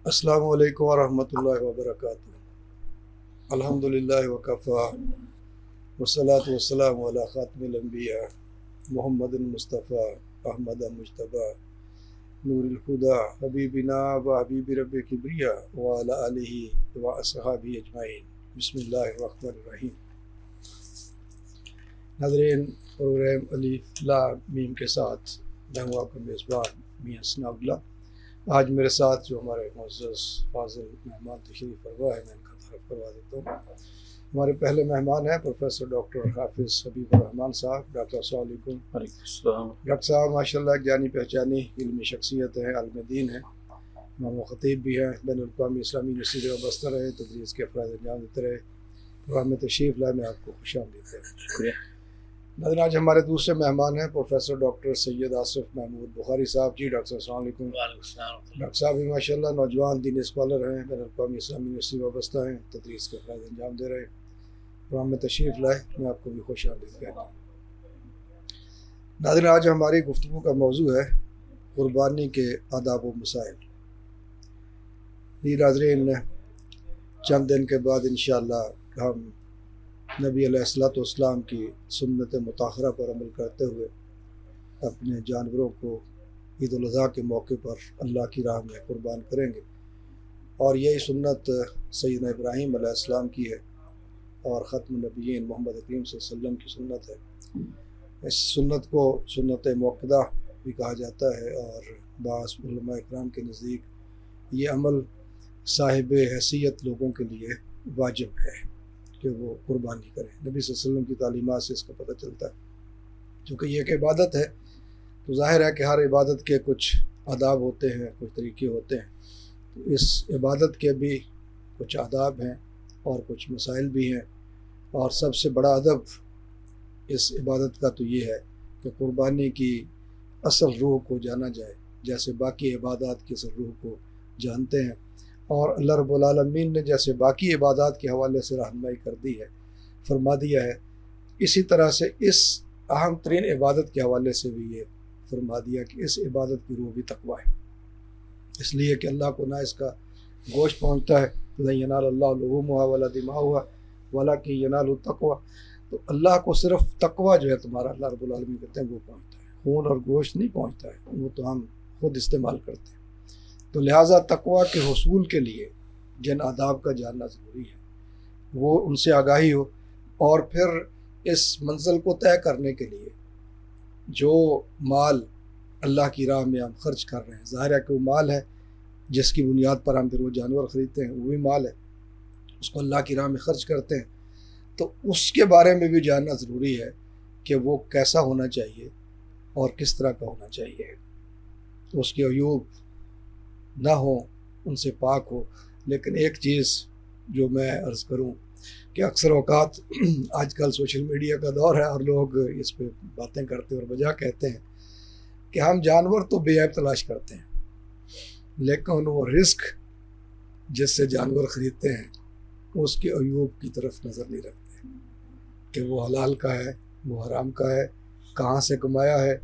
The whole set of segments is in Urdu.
السلام علیکم ورحمۃ اللہ وبرکاتہ۔ الحمدللہ وکفا والصلاۃ والسلام علی خاتم الانبیاء محمد المصطفیٰ احمد مجتبیٰ نور الہدیٰ حبیبنا و حبیب رب کبریٰ وعلی آلہ و اصحابہ اجمعین۔ بسم اللہ الرحمن الرحیم۔ ناظرین، پروگرام الف لام میم کے ساتھ میں ہوں آپ کا میزبان میاں ثناء اللہ۔ آج میرے ساتھ جو ہمارے معزز فاضل مہمان تشریف فرما ہے، میں ان کا تعارف کروا دیتا ہوں۔ ہمارے پہلے مہمان ہیں پروفیسر ڈاکٹر حافظ حبیب الرحمان صاحب۔ ڈاکٹر السلام علیکم۔ وعلیکم السلام۔ ڈاکٹر صاحب ماشاءاللہ ایک جانی پہچانی علمی شخصیت ہے، عالم دین ہے، امام و خطیب بھی ہیں، بین الاقوامی اسلامی یونیورسٹی میں وابستہ رہے، تدریس کے افراد انجام دیتے رہے۔ پروگرام میں تشریف لائے، میں آپ کو خوش آمدید ہے۔ شکریہ۔ ناظرین، آج ہمارے دوسرے مہمان ہیں پروفیسر ڈاکٹر سید آصف محمود بخاری صاحب۔ جی ڈاکٹر صاحب السلام علیکم۔ وعلیکم السلام۔ ڈاکٹر صاحب بھی ماشاءاللہ نوجوان دینی اسکالر ہیں، بین الاقوامی اسلامی یونیورسٹی میں وابستہ ہیں، تدریس کے افراد انجام دے رہے ہیں۔ پروگرام میں تشریف لائے، میں آپ کو بھی خوش آمدید کہتا ہوں۔ ناظرین، آج ہماری گفتگو کا موضوع ہے قربانی کے آداب و مسائل۔ جی ناظرین، چند دن کے بعد انشاءاللہ ہم نبی علیہ السلام کی سنت مطہرہ پر عمل کرتے ہوئے اپنے جانوروں کو عید الاضحیٰ کے موقع پر اللہ کی راہ میں قربان کریں گے، اور یہی سنت سیدنا ابراہیم علیہ السلام کی ہے اور ختم النبیین محمد کریم صلی اللہ علیہ وسلم کی سنت ہے۔ اس سنت کو سنت موقدہ بھی کہا جاتا ہے، اور بعض علماء اکرام کے نزدیک یہ عمل صاحب حیثیت لوگوں کے لیے واجب ہے کہ وہ قربانی کریں۔ نبی صلی اللہ علیہ وسلم کی تعلیمات سے اس کا پتہ چلتا ہے۔ چونکہ یہ ایک عبادت ہے تو ظاہر ہے کہ ہر عبادت کے کچھ آداب ہوتے ہیں، کچھ طریقے ہوتے ہیں، تو اس عبادت کے بھی کچھ آداب ہیں اور کچھ مسائل بھی ہیں، اور سب سے بڑا ادب اس عبادت کا تو یہ ہے کہ قربانی کی اصل روح کو جانا جائے، جیسے باقی عبادات کی اصل روح کو جانتے ہیں، اور اللہ رب العالمین نے جیسے باقی عبادات کے حوالے سے رہنمائی کر دی ہے، فرما دیا ہے، اسی طرح سے اس اہم ترین عبادت کے حوالے سے بھی یہ فرما دیا کہ اس عبادت کی روح بھی تقویٰ ہے، اس لیے کہ اللہ کو نہ اس کا گوشت پہنچتا ہے، لن ینال اللہ لحومها ولا دماؤها ولکن ینالہ التقویٰ، تو اللہ کو صرف تقویٰ جو ہے تمہارا، اللہ رب العالمین کہتے ہیں، وہ پہنچتا ہے، خون اور گوشت نہیں پہنچتا ہے، وہ تو ہم خود استعمال کرتے ہیں۔ تو لہٰذا تقویٰ کے حصول کے لیے جن آداب کا جاننا ضروری ہے وہ ان سے آگاہی ہو، اور پھر اس منزل کو طے کرنے کے لیے جو مال اللہ کی راہ میں ہم خرچ کر رہے ہیں، ظاہر ہے کہ وہ مال ہے جس کی بنیاد پر ہم پھر وہ جانور خریدتے ہیں، وہ بھی مال ہے، اس کو اللہ کی راہ میں خرچ کرتے ہیں، تو اس کے بارے میں بھی جاننا ضروری ہے کہ وہ کیسا ہونا چاہیے اور کس طرح کا ہونا چاہیے، اس کے عیوب نہ ہو، ان سے پاک ہو۔ لیکن ایک چیز جو میں عرض کروں کہ اکثر اوقات آج کل سوشل میڈیا کا دور ہے اور لوگ اس پہ باتیں کرتے اور وجہ کہتے ہیں کہ ہم جانور تو بے عیب تلاش کرتے ہیں، لیکن وہ رزق جس سے جانور خریدتے ہیں اس کے عیوب کی طرف نظر نہیں رکھتے کہ وہ حلال کا ہے، وہ حرام کا ہے، کہاں سے کمایا ہے،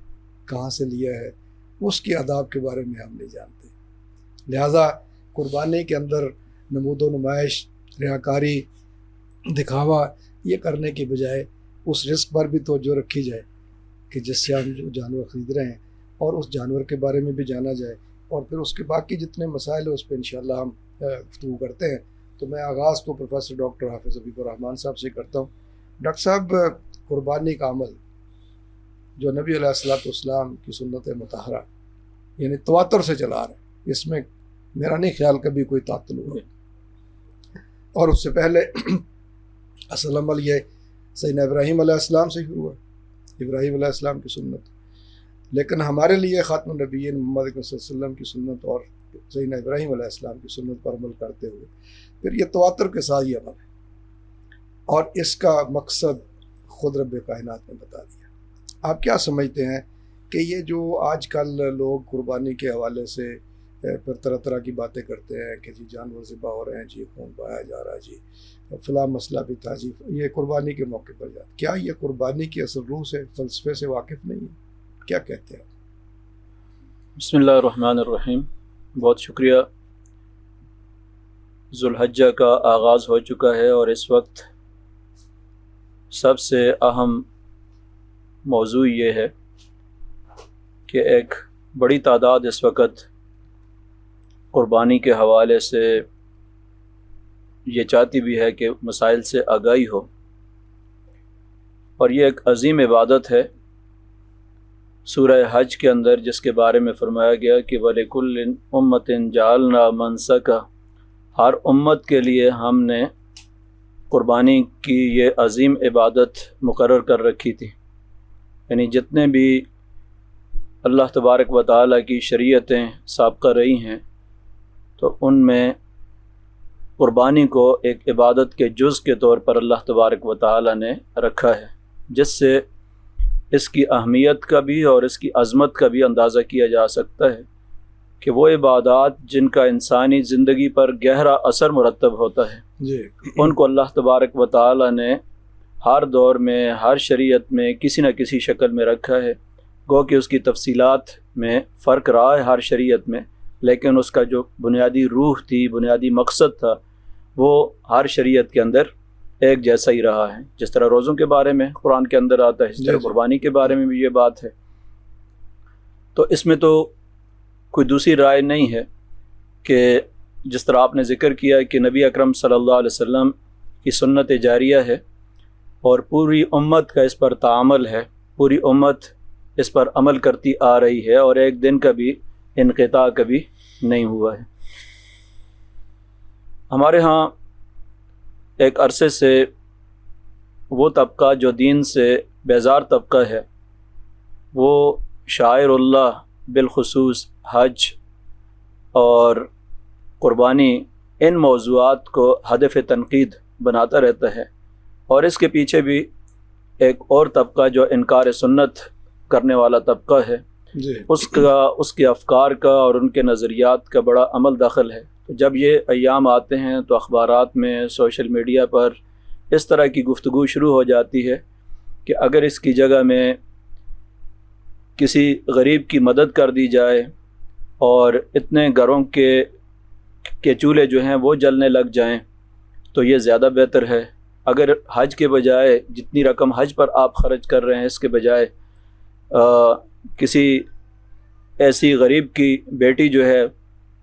کہاں سے لیا ہے، اس کی آداب کے بارے میں ہم نہیں جانتے۔ لہٰذا قربانی کے اندر نمود و نمائش، ریاکاری، دکھاوا یہ کرنے کی بجائے اس رزق پر بھی توجہ رکھی جائے کہ جس سے ہم جو جانور خرید رہے ہیں، اور اس جانور کے بارے میں بھی جانا جائے، اور پھر اس کے باقی جتنے مسائل ہیں اس پہ انشاءاللہ ہم گفتگو کرتے ہیں۔ تو میں آغاز تو پروفیسر ڈاکٹر حافظ حبیب الرحمان صاحب سے کرتا ہوں۔ ڈاکٹر صاحب، قربانی کا عمل جو نبی علیہ السلام کی سنت مطہرہ یعنی تواتر سے چلا رہا ہے، اس میں میرا نہیں خیال کبھی کوئی تعطل ہوا، اور اس سے پہلے اصل عمل یہ سیدنا ابراہیم علیہ السلام سے شروع ہوا، ابراہیم علیہ السلام کی سنت، لیکن ہمارے لیے خاتم النبیین محمد صلی اللہ علیہ وسلم کی سنت اور سیدنا ابراہیم علیہ السلام کی سنت پر عمل کرتے ہوئے پھر یہ تواتر کے ساتھ یہ عمل ہے، اور اس کا مقصد خود رب کائنات نے بتا دیا۔ آپ کیا سمجھتے ہیں کہ یہ جو آج کل لوگ قربانی کے حوالے سے پھر طرح طرح کی باتیں کرتے ہیں کہ جی جانور ذبح ہو رہے ہیں، جی خون بہایا جا رہا ہے، جی فلاں مسئلہ بھی تھا، جی یہ قربانی کے موقع پر جاتا، کیا یہ قربانی کی اصل روح سے، فلسفے سے واقف نہیں ہے؟ کیا کہتے ہیں؟ بسم اللہ الرحمن الرحیم۔ بہت شکریہ ذوالحجہ کا آغاز ہو چکا ہے اور اس وقت سب سے اہم موضوع یہ ہے کہ ایک بڑی تعداد اس وقت قربانی کے حوالے سے یہ چاہتی بھی ہے کہ مسائل سے آگاہی ہو، اور یہ ایک عظیم عبادت ہے سورہ حج کے اندر، جس کے بارے میں فرمایا گیا کہ وَلِكُلٍّ أُمَّةٍ جَعَلْنَا مَنسَكًا، ہر امت کے لیے ہم نے قربانی کی یہ عظیم عبادت مقرر کر رکھی تھی. یعنی جتنے بھی اللہ تبارک و تعالیٰ کی شریعتیں سابقہ رہی ہیں تو ان میں قربانی کو ایک عبادت کے جز کے طور پر اللہ تبارک و تعالیٰ نے رکھا ہے، جس سے اس کی اہمیت کا بھی اور اس کی عظمت کا بھی اندازہ کیا جا سکتا ہے کہ وہ عبادات جن کا انسانی زندگی پر گہرا اثر مرتب ہوتا ہے ان کو اللہ تبارک و تعالیٰ نے ہر دور میں ہر شریعت میں کسی نہ کسی شکل میں رکھا ہے. گو کہ اس کی تفصیلات میں فرق رہا ہے ہر شریعت میں، لیکن اس کا جو بنیادی روح تھی، بنیادی مقصد تھا، وہ ہر شریعت کے اندر ایک جیسا ہی رہا ہے. جس طرح روزوں کے بارے میں قرآن کے اندر آتا ہے، اس طرح قربانی کے بارے میں بھی یہ بات ہے. تو اس میں تو کوئی دوسری رائے نہیں ہے کہ جس طرح آپ نے ذکر کیا کہ نبی اکرم صلی اللہ علیہ وسلم کی سنت جاریہ ہے اور پوری امت کا اس پر تعامل ہے، پوری امت اس پر عمل کرتی آ رہی ہے اور ایک دن کا بھی انقطاع کبھی نہیں ہوا ہے. ہمارے ہاں ایک عرصے سے وہ طبقہ جو دین سے بیزار طبقہ ہے، وہ شاعر اللہ بالخصوص حج اور قربانی ان موضوعات کو ہدف تنقید بناتا رہتا ہے، اور اس کے پیچھے بھی ایک اور طبقہ جو انکار سنت کرنے والا طبقہ ہے، اس کے افکار کا اور ان کے نظریات کا بڑا عمل دخل ہے. تو جب یہ ایام آتے ہیں تو اخبارات میں، سوشل میڈیا پر اس طرح کی گفتگو شروع ہو جاتی ہے کہ اگر اس کی جگہ میں کسی غریب کی مدد کر دی جائے اور اتنے گھروں کے چولہے جو ہیں وہ جلنے لگ جائیں تو یہ زیادہ بہتر ہے. اگر حج کے بجائے جتنی رقم حج پر آپ خرچ کر رہے ہیں، اس کے بجائے کسی ایسی غریب کی بیٹی جو ہے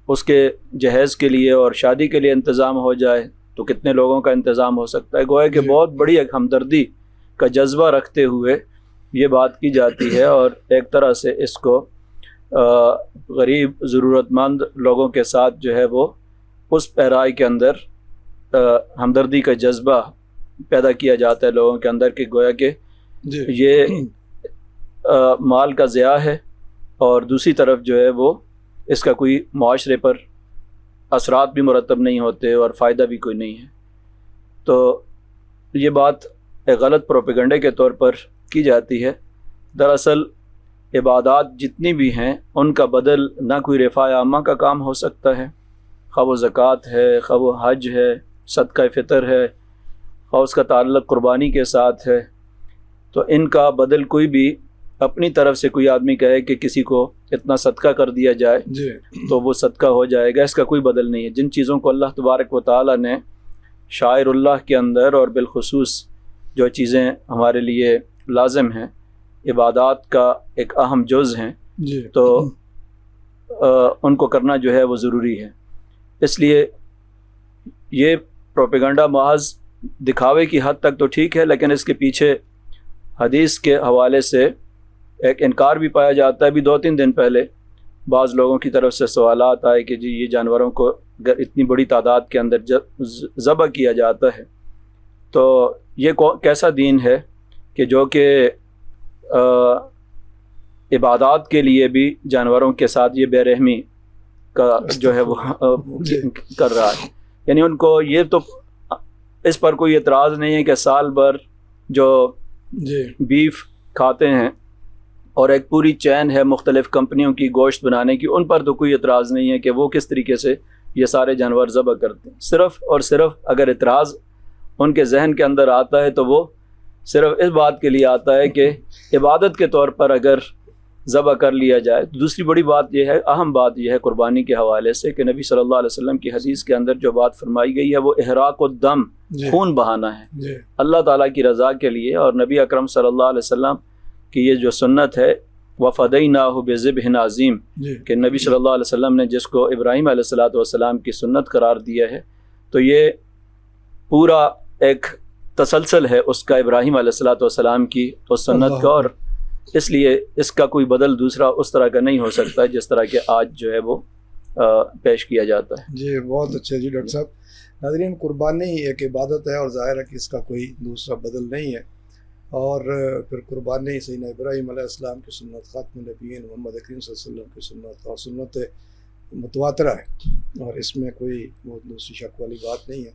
اس کے جہیز کے لیے اور شادی کے لیے انتظام ہو جائے تو کتنے لوگوں کا انتظام ہو سکتا ہے. گویا کہ بہت بڑی ایک ہمدردی کا جذبہ رکھتے ہوئے یہ بات کی جاتی ہے، اور ایک طرح سے اس کو غریب ضرورت مند لوگوں کے ساتھ جو ہے وہ اس پیرائی کے اندر ہمدردی کا جذبہ پیدا کیا جاتا ہے لوگوں کے اندر کہ گویا کہ یہ مال کا ضیاع ہے، اور دوسری طرف جو ہے وہ اس کا کوئی معاشرے پر اثرات بھی مرتب نہیں ہوتے اور فائدہ بھی کوئی نہیں ہے. تو یہ بات ایک غلط پروپیگنڈے کے طور پر کی جاتی ہے. دراصل عبادات جتنی بھی ہیں ان کا بدل نہ کوئی رفاع عامہ کا کام ہو سکتا ہے، خواہ وہ زکوٰۃ ہے، خواہ وہ حج ہے، صدقہ فطر ہے، خواہ اس کا تعلق قربانی کے ساتھ ہے. تو ان کا بدل کوئی بھی اپنی طرف سے کوئی آدمی کہے کہ کسی کو اتنا صدقہ کر دیا جائے تو وہ صدقہ ہو جائے گا، اس کا کوئی بدل نہیں ہے. جن چیزوں کو اللہ تبارک و تعالیٰ نے شاعر اللہ کے اندر اور بالخصوص جو چیزیں ہمارے لیے لازم ہیں، عبادات کا ایک اہم جز ہیں، تو ان کو کرنا جو ہے وہ ضروری ہے. اس لیے یہ پروپیگنڈا محض دکھاوے کی حد تک تو ٹھیک ہے، لیکن اس کے پیچھے حدیث کے حوالے سے ایک انکار بھی پایا جاتا ہے. بھی 2-3 دن پہلے بعض لوگوں کی طرف سے سوالات آئے کہ جی یہ جانوروں کو اگر اتنی بڑی تعداد کے اندر ذبح کیا جاتا ہے تو یہ کیسا دین ہے کہ جو کہ عبادات کے لیے بھی جانوروں کے ساتھ یہ بے رحمی کا جو ہے وہ کر رہا ہے. یعنی ان کو یہ تو اس پر کوئی اعتراض نہیں ہے کہ سال بھر جو بیف کھاتے ہیں اور ایک پوری چین ہے مختلف کمپنیوں کی گوشت بنانے کی، ان پر تو کوئی اعتراض نہیں ہے کہ وہ کس طریقے سے یہ سارے جانور ذبح کرتے ہیں. صرف اور صرف اگر اعتراض ان کے ذہن کے اندر آتا ہے تو وہ صرف اس بات کے لیے آتا ہے کہ عبادت کے طور پر اگر ذبح کر لیا جائے. دوسری بڑی بات یہ ہے، اہم بات یہ ہے قربانی کے حوالے سے کہ نبی صلی اللہ علیہ وسلم کی حدیث کے اندر جو بات فرمائی گئی ہے وہ احراق الدم، خون بہانا ہے اللہ تعالیٰ کی رضا کے لیے. اور نبی اکرم صلی اللہ علیہ وسلم کی یہ جو سنت ہے وَفَدَيْنَاهُ بِذِبْحٍ عَظِيمٍ کہ نبی صلی اللہ علیہ وسلم نے جس کو ابراہیم علیہ السلام کی سنت قرار دیا ہے، تو یہ پورا ایک تسلسل ہے اس کا، ابراہیم علیہ السلام کی اس سنت کا، اور اس لیے اس کا کوئی بدل دوسرا اس طرح کا نہیں ہو سکتا جس طرح کہ آج جو ہے وہ پیش کیا جاتا ہے. جی بہت اچھا جی ڈاکٹر صاحب. ناظرین، قربانی ایک عبادت ہے اور ظاہر ہے کہ اس کا کوئی دوسرا بدل نہیں ہے. اور پھر قربانی سیدنا ابراہیم علیہ السلام کی سنت، خاتم النبیین محمد اکرم صلی اللہ علیہ وسلم کی سنت، اور سنت متواترہ ہے، اور اس میں کوئی دوسری شک والی بات نہیں ہے.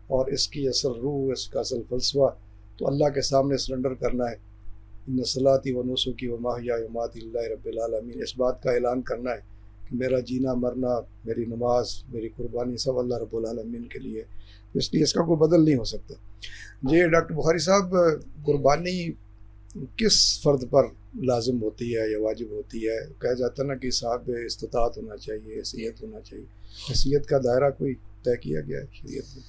اور اس کی اصل روح، اس کا اصل فلسفہ تو اللہ کے سامنے سرنڈر کرنا ہے. ان صلاتی و نسکی و محیای و مماتی للہ رب العالمین، اس بات کا اعلان کرنا ہے کہ میرا جینا مرنا، میری نماز، میری قربانی سب اللہ رب العالمین کے لیے، اس لیے اس کا کوئی بدل نہیں ہو سکتا. جی ڈاکٹر بخاری صاحب، قربانی کس فرد پر لازم ہوتی ہے یا واجب ہوتی ہے؟ کہا جاتا ہے نا کہ صاحب استطاعت ہونا چاہیے، حیثیت ہونا چاہیے. حیثیت کا دائرہ کوئی طے کیا گیا ہے شریعت میں؟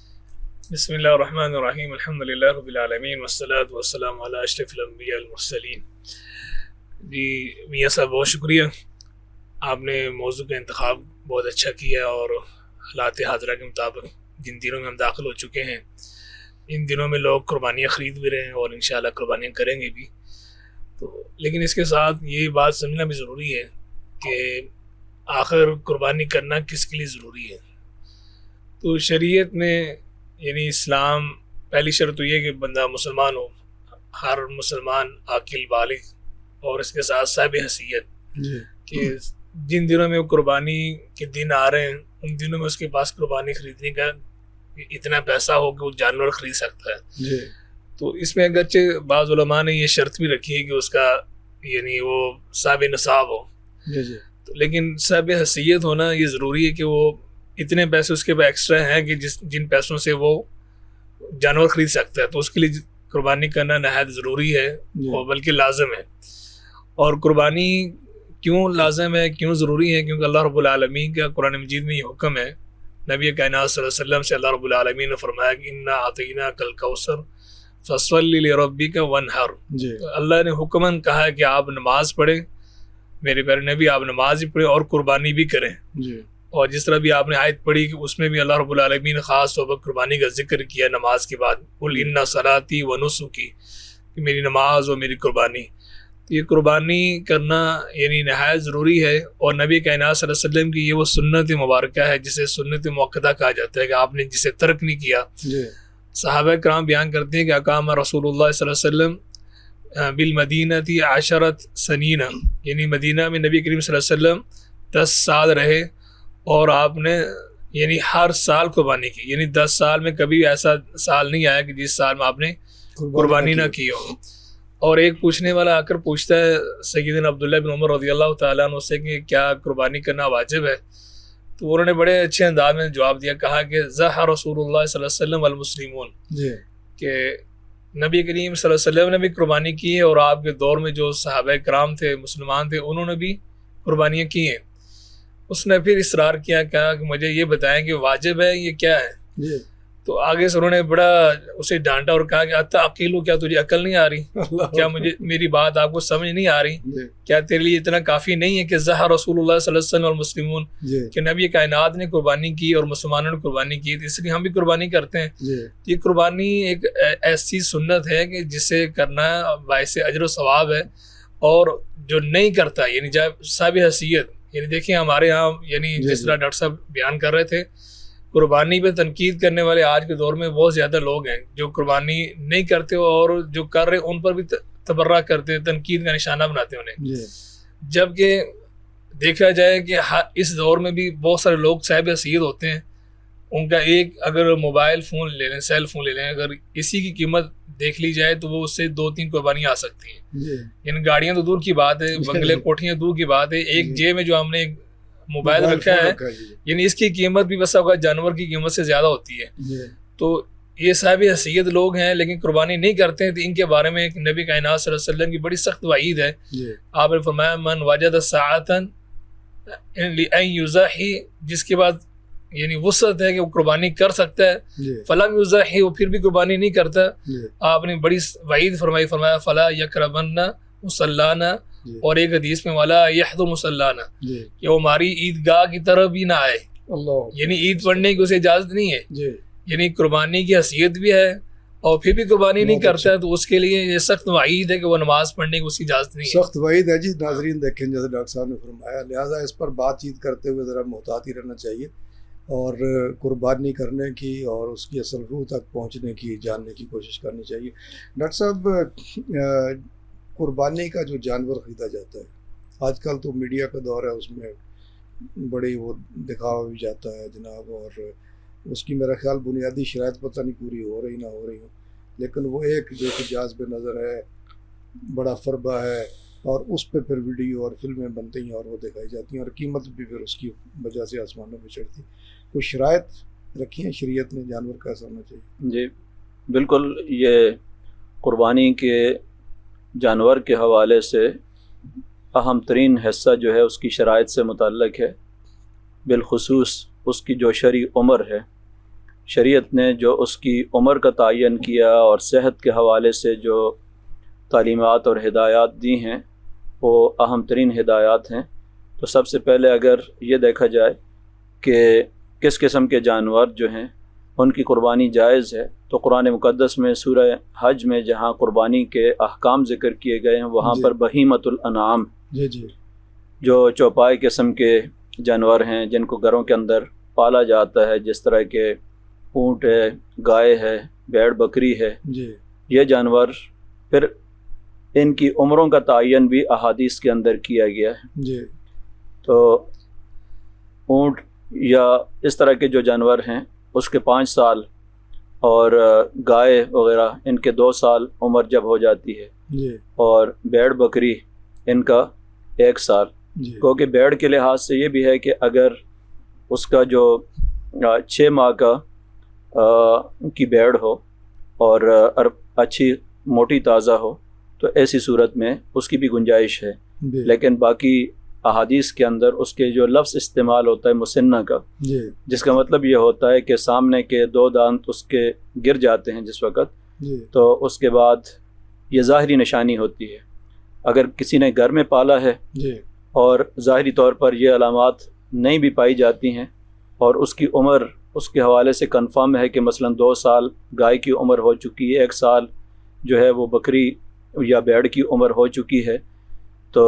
بسم اللہ الرحمن الرحیم، الحمدللہ رب العالمین والصلاة والسلام علی اشرف الانبیاء المرسلین. جی میاں صاحب بہت شکریہ، آپ نے موضوع کا انتخاب بہت اچھا کیا، اور حالات حاضرہ کے مطابق جن دنوں میں ہم داخل ہو چکے ہیں ان دنوں میں لوگ قربانیاں خرید بھی رہے ہیں اور انشاءاللہ قربانیاں کریں گے بھی. تو لیکن اس کے ساتھ یہ بات سمجھنا بھی ضروری ہے کہ آخر قربانی کرنا کس کے لیے ضروری ہے. تو شریعت میں یعنی اسلام پہلی شرط تو یہ کہ بندہ مسلمان ہو، ہر مسلمان عاقل بالغ، اور اس کے ساتھ صاحب حیثیت، کہ جن دنوں میں وہ قربانی کے دن آ رہے ہیں ان دنوں میں اس کے پاس قربانی خریدنے کا اتنا پیسہ ہو کہ وہ جانور خرید سکتا ہے. تو اس میں اگرچہ بعض علماء نے یہ شرط بھی رکھی ہے کہ اس کا یعنی وہ صاحب نصاب ہو، تو لیکن صاحب حیثیت ہونا یہ ضروری ہے کہ وہ اتنے پیسے اس کے پاس ایکسٹرا ہیں کہ جن پیسوں سے وہ جانور خرید سکتا ہے، تو اس کے لیے قربانی کرنا نہایت ضروری ہے اور بلکہ لازم ہے. اور قربانی کیوں لازم ہے، کیوں ضروری ہے؟ کیونکہ اللہ رب العالمین کا قرآن مجید میں یہ حکم ہے. نبی کائنات صلی اللہ علیہ وسلم سے اللہ رب العالمین نے فرمایا کہ انا اعطیناک الکوثر فصلی لربک وانحر. اللہ نے حکماً کہا ہے کہ آپ نماز پڑھیں، میرے پیارے نبی آپ نماز بھی پڑھیں اور قربانی بھی کریں. اور جس طرح بھی آپ نے آیت پڑھی کہ اس میں بھی اللہ رب العالمین نے خاص طور پر قربانی کا ذکر کیا نماز کے بعد، قل ان صلاتی و نسکی، کہ میری نماز اور میری قربانی. تو یہ قربانی کرنا یعنی نہایت ضروری ہے. اور نبی کائنات صلی اللہ علیہ وسلم کی یہ وہ سنت مبارکہ ہے جسے سنت موقدہ کہا جاتا ہے کہ آپ نے جسے ترک نہیں کیا. صحابہ کرام بیان کرتے ہیں کہ اقام رسول اللہ صلی اللہ علیہ وسلم بالمدینہ عشرۃ سنین، یعنی مدینہ میں نبی کریم صلی اللہ علیہ وسلم 10 سال رہے، اور آپ نے یعنی ہر سال قربانی کی. یعنی 10 سال میں کبھی ایسا سال نہیں آیا کہ جس سال میں آپ نے قربانی نہ کی ہو. اور ایک پوچھنے والا آ کر پوچھتا ہے سیدنا عبداللہ بن عمر رضی اللہ تعالیٰ عنہ سے کہ کیا قربانی کرنا واجب ہے؟ تو انہوں نے بڑے اچھے انداز میں جواب دیا، کہا کہ ضحى رسول اللہ صلی اللہ علیہ وسلم والمسلمون، کہ نبی کریم صلی اللہ علیہ وسلم نے بھی قربانی کی ہے، اور آپ کے دور میں جو صحابہ کرام تھے، مسلمان تھے، انہوں نے بھی قربانیاں کی ہیں. اس نے پھر اصرار کیا، کہا کہ مجھے یہ بتائیں کہ واجب ہے یہ کیا ہے؟ تو آگے سے انہوں نے بڑا اسے ڈانٹا اور کہا کہ اتعقیل، کیا تجھے عقل نہیں آ رہی؟ کیا میری بات آپ کو سمجھ نہیں آ رہی؟ کیا تیرے لیے اتنا کافی نہیں ہے کہ ضحى رسول اللہ صلی اللہ علیہ وسلم والمسلمون، کہ نبی کائنات نے قربانی کی اور مسلمانوں نے قربانی کی، اس لیے ہم بھی قربانی کرتے ہیں. یہ قربانی ایک ایسی سنت ہے کہ جسے کرنا باعث اجر و ثواب ہے، اور جو نہیں کرتا یعنی جب صاحب حیثیت، یعنی دیکھیں ہمارے ہاں یعنی جس طرح ڈاکٹر صاحب بیان کر رہے تھے، قربانی پہ تنقید کرنے والے آج کے دور میں بہت زیادہ لوگ ہیں جو قربانی نہیں کرتے اور جو کر رہے ان پر بھی تبرہ کرتے، تنقید کا نشانہ بناتے انہیں. جبکہ دیکھا جائے کہ اس دور میں بھی بہت سارے لوگ صاحب حیثیت ہوتے ہیں، ان کا ایک اگر موبائل فون لے لیں، سیل فون لے لیں، اگر اسی کی قیمت دیکھ لی جائے تو وہ اس سے 2-3 قربانیاں آ سکتی ہیں. یعنی گاڑیاں تو دور کی بات ہے، بنگلے کوٹھیاں دور کی بات ہے، ایک جیب میں جو ہم نے موبائل رکھا ہے یعنی اس کی قیمت بھی بس اوقات جانور کی قیمت سے زیادہ ہوتی ہے. تو یہ صاحب حیثیت لوگ ہیں لیکن قربانی نہیں کرتے ہیں، تو ان کے بارے میں نبی کائنات صلی اللہ علیہ وسلم کی بڑی سخت وعید ہے. آپ نے فرمایا من وجد ساعۃ ان یضحی، جس کے بعد یعنی وسعت ہے کہ وہ قربانی کر سکتا ہے، فلم یضحی، وہ پھر بھی قربانی نہیں کرتا. آپ نے بڑی وعید فرمایا فلا یقربن مصلانا، اور ایک حدیث میں والا یحد مصلانا، کہ وہ ہماری عیدگاہ کی طرف بھی نہ آئے. یعنی عید پڑھنے کی اسے اجازت نہیں ہے، یعنی قربانی کی حیثیت بھی ہے اور پھر بھی قربانی نہیں کرتا ہے، تو اس کے لیے یہ سخت وعید ہے کہ وہ نماز پڑھنے کی اس کی اجازت نہیں ہے. سخت وعید ہے جی. ناظرین دیکھیں جیسے ڈاکٹر صاحب نے فرمایا، لہٰذا اس پر بات چیت کرتے ہوئے ذرا محتاط ہی رہنا چاہیے، اور قربانی کرنے کی اور اس کی اصل روح تک پہنچنے کی جاننے کی کوشش کرنی چاہیے. ڈاکٹر صاحب، قربانی کا جو جانور خریدا جاتا ہے آج کل تو میڈیا کا دور ہے، اس میں بڑی وہ دکھاوا بھی جاتا ہے جناب، اور اس کی میرا خیال بنیادی شرائط پتہ نہیں پوری ہو رہی نہ ہو رہی ہوں، لیکن وہ ایک جو کہ جاذب نظر ہے، بڑا فربہ ہے، اور اس پہ پھر ویڈیو اور فلمیں بنتی ہیں اور وہ دکھائی جاتی ہیں، اور قیمت بھی پھر اس کی وجہ سے آسمانوں پہ چڑھتی. کوئی شرائط رکھی ہیں شریعت نے جانور کیسا ہونا چاہیے؟ جی بالکل. یہ قربانی کے جانور کے حوالے سے اہم ترین حصہ جو ہے اس کی شرائط سے متعلق ہے، بالخصوص اس کی جو شرعی عمر ہے. شریعت نے جو اس کی عمر کا تعین کیا اور صحت کے حوالے سے جو تعلیمات اور ہدایات دی ہیں وہ اہم ترین ہدایات ہیں. تو سب سے پہلے اگر یہ دیکھا جائے کہ کس قسم کے جانور جو ہیں ان کی قربانی جائز ہے، تو قرآن مقدس میں سورہ حج میں جہاں قربانی کے احکام ذکر کیے گئے ہیں وہاں پر بہیمۃ الانعام، جو چوپائے قسم کے جانور ہیں جن کو گھروں کے اندر پالا جاتا ہے، جس طرح کے اونٹ ہے، گائے ہے، بھیڑ بکری ہے، یہ جانور، پھر ان کی عمروں کا تعین بھی احادیث کے اندر کیا گیا ہے. تو اونٹ یا اس طرح کے جو جانور ہیں اس کے 5 سال، اور گائے وغیرہ ان کے 2 سال عمر جب ہو جاتی ہے، اور بھیڑ بکری ان کا 1 سال. کیونکہ بھیڑ کے لحاظ سے یہ بھی ہے کہ اگر اس کا جو 6 ماہ کا کی بھیڑ ہو اور اچھی موٹی تازہ ہو تو ایسی صورت میں اس کی بھی گنجائش ہے. لیکن باقی احادیث کے اندر اس کے جو لفظ استعمال ہوتا ہے مسنہ کا، جس کا مطلب یہ ہوتا ہے کہ سامنے کے 2 دانت اس کے گر جاتے ہیں جس وقت، تو اس کے بعد یہ ظاہری نشانی ہوتی ہے. اگر کسی نے گھر میں پالا ہے اور ظاہری طور پر یہ علامات نہیں بھی پائی جاتی ہیں اور اس کی عمر اس کے حوالے سے کنفرم ہے کہ مثلا 2 سال گائے کی عمر ہو چکی ہے، 1 سال جو ہے وہ بکری یا بھیڑ کی عمر ہو چکی ہے، تو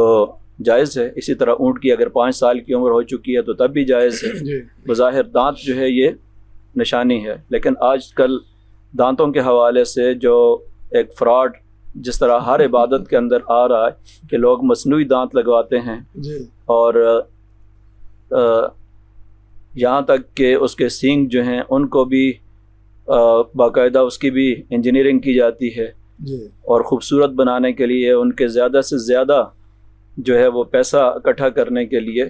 جائز ہے. اسی طرح اونٹ کی اگر 5 سال کی عمر ہو چکی ہے تو تب بھی جائز ہے. بظاہر دانت جو ہے یہ نشانی ہے، لیکن آج کل دانتوں کے حوالے سے جو ایک فراڈ جس طرح ہر عبادت کے اندر آ رہا ہے کہ لوگ مصنوعی دانت لگواتے ہیں، اور یہاں تک کہ اس کے سینگ جو ہیں ان کو بھی باقاعدہ اس کی بھی انجینئرنگ کی جاتی ہے، اور خوبصورت بنانے کے لیے ان کے زیادہ سے زیادہ جو ہے وہ پیسہ اکٹھا کرنے کے لیے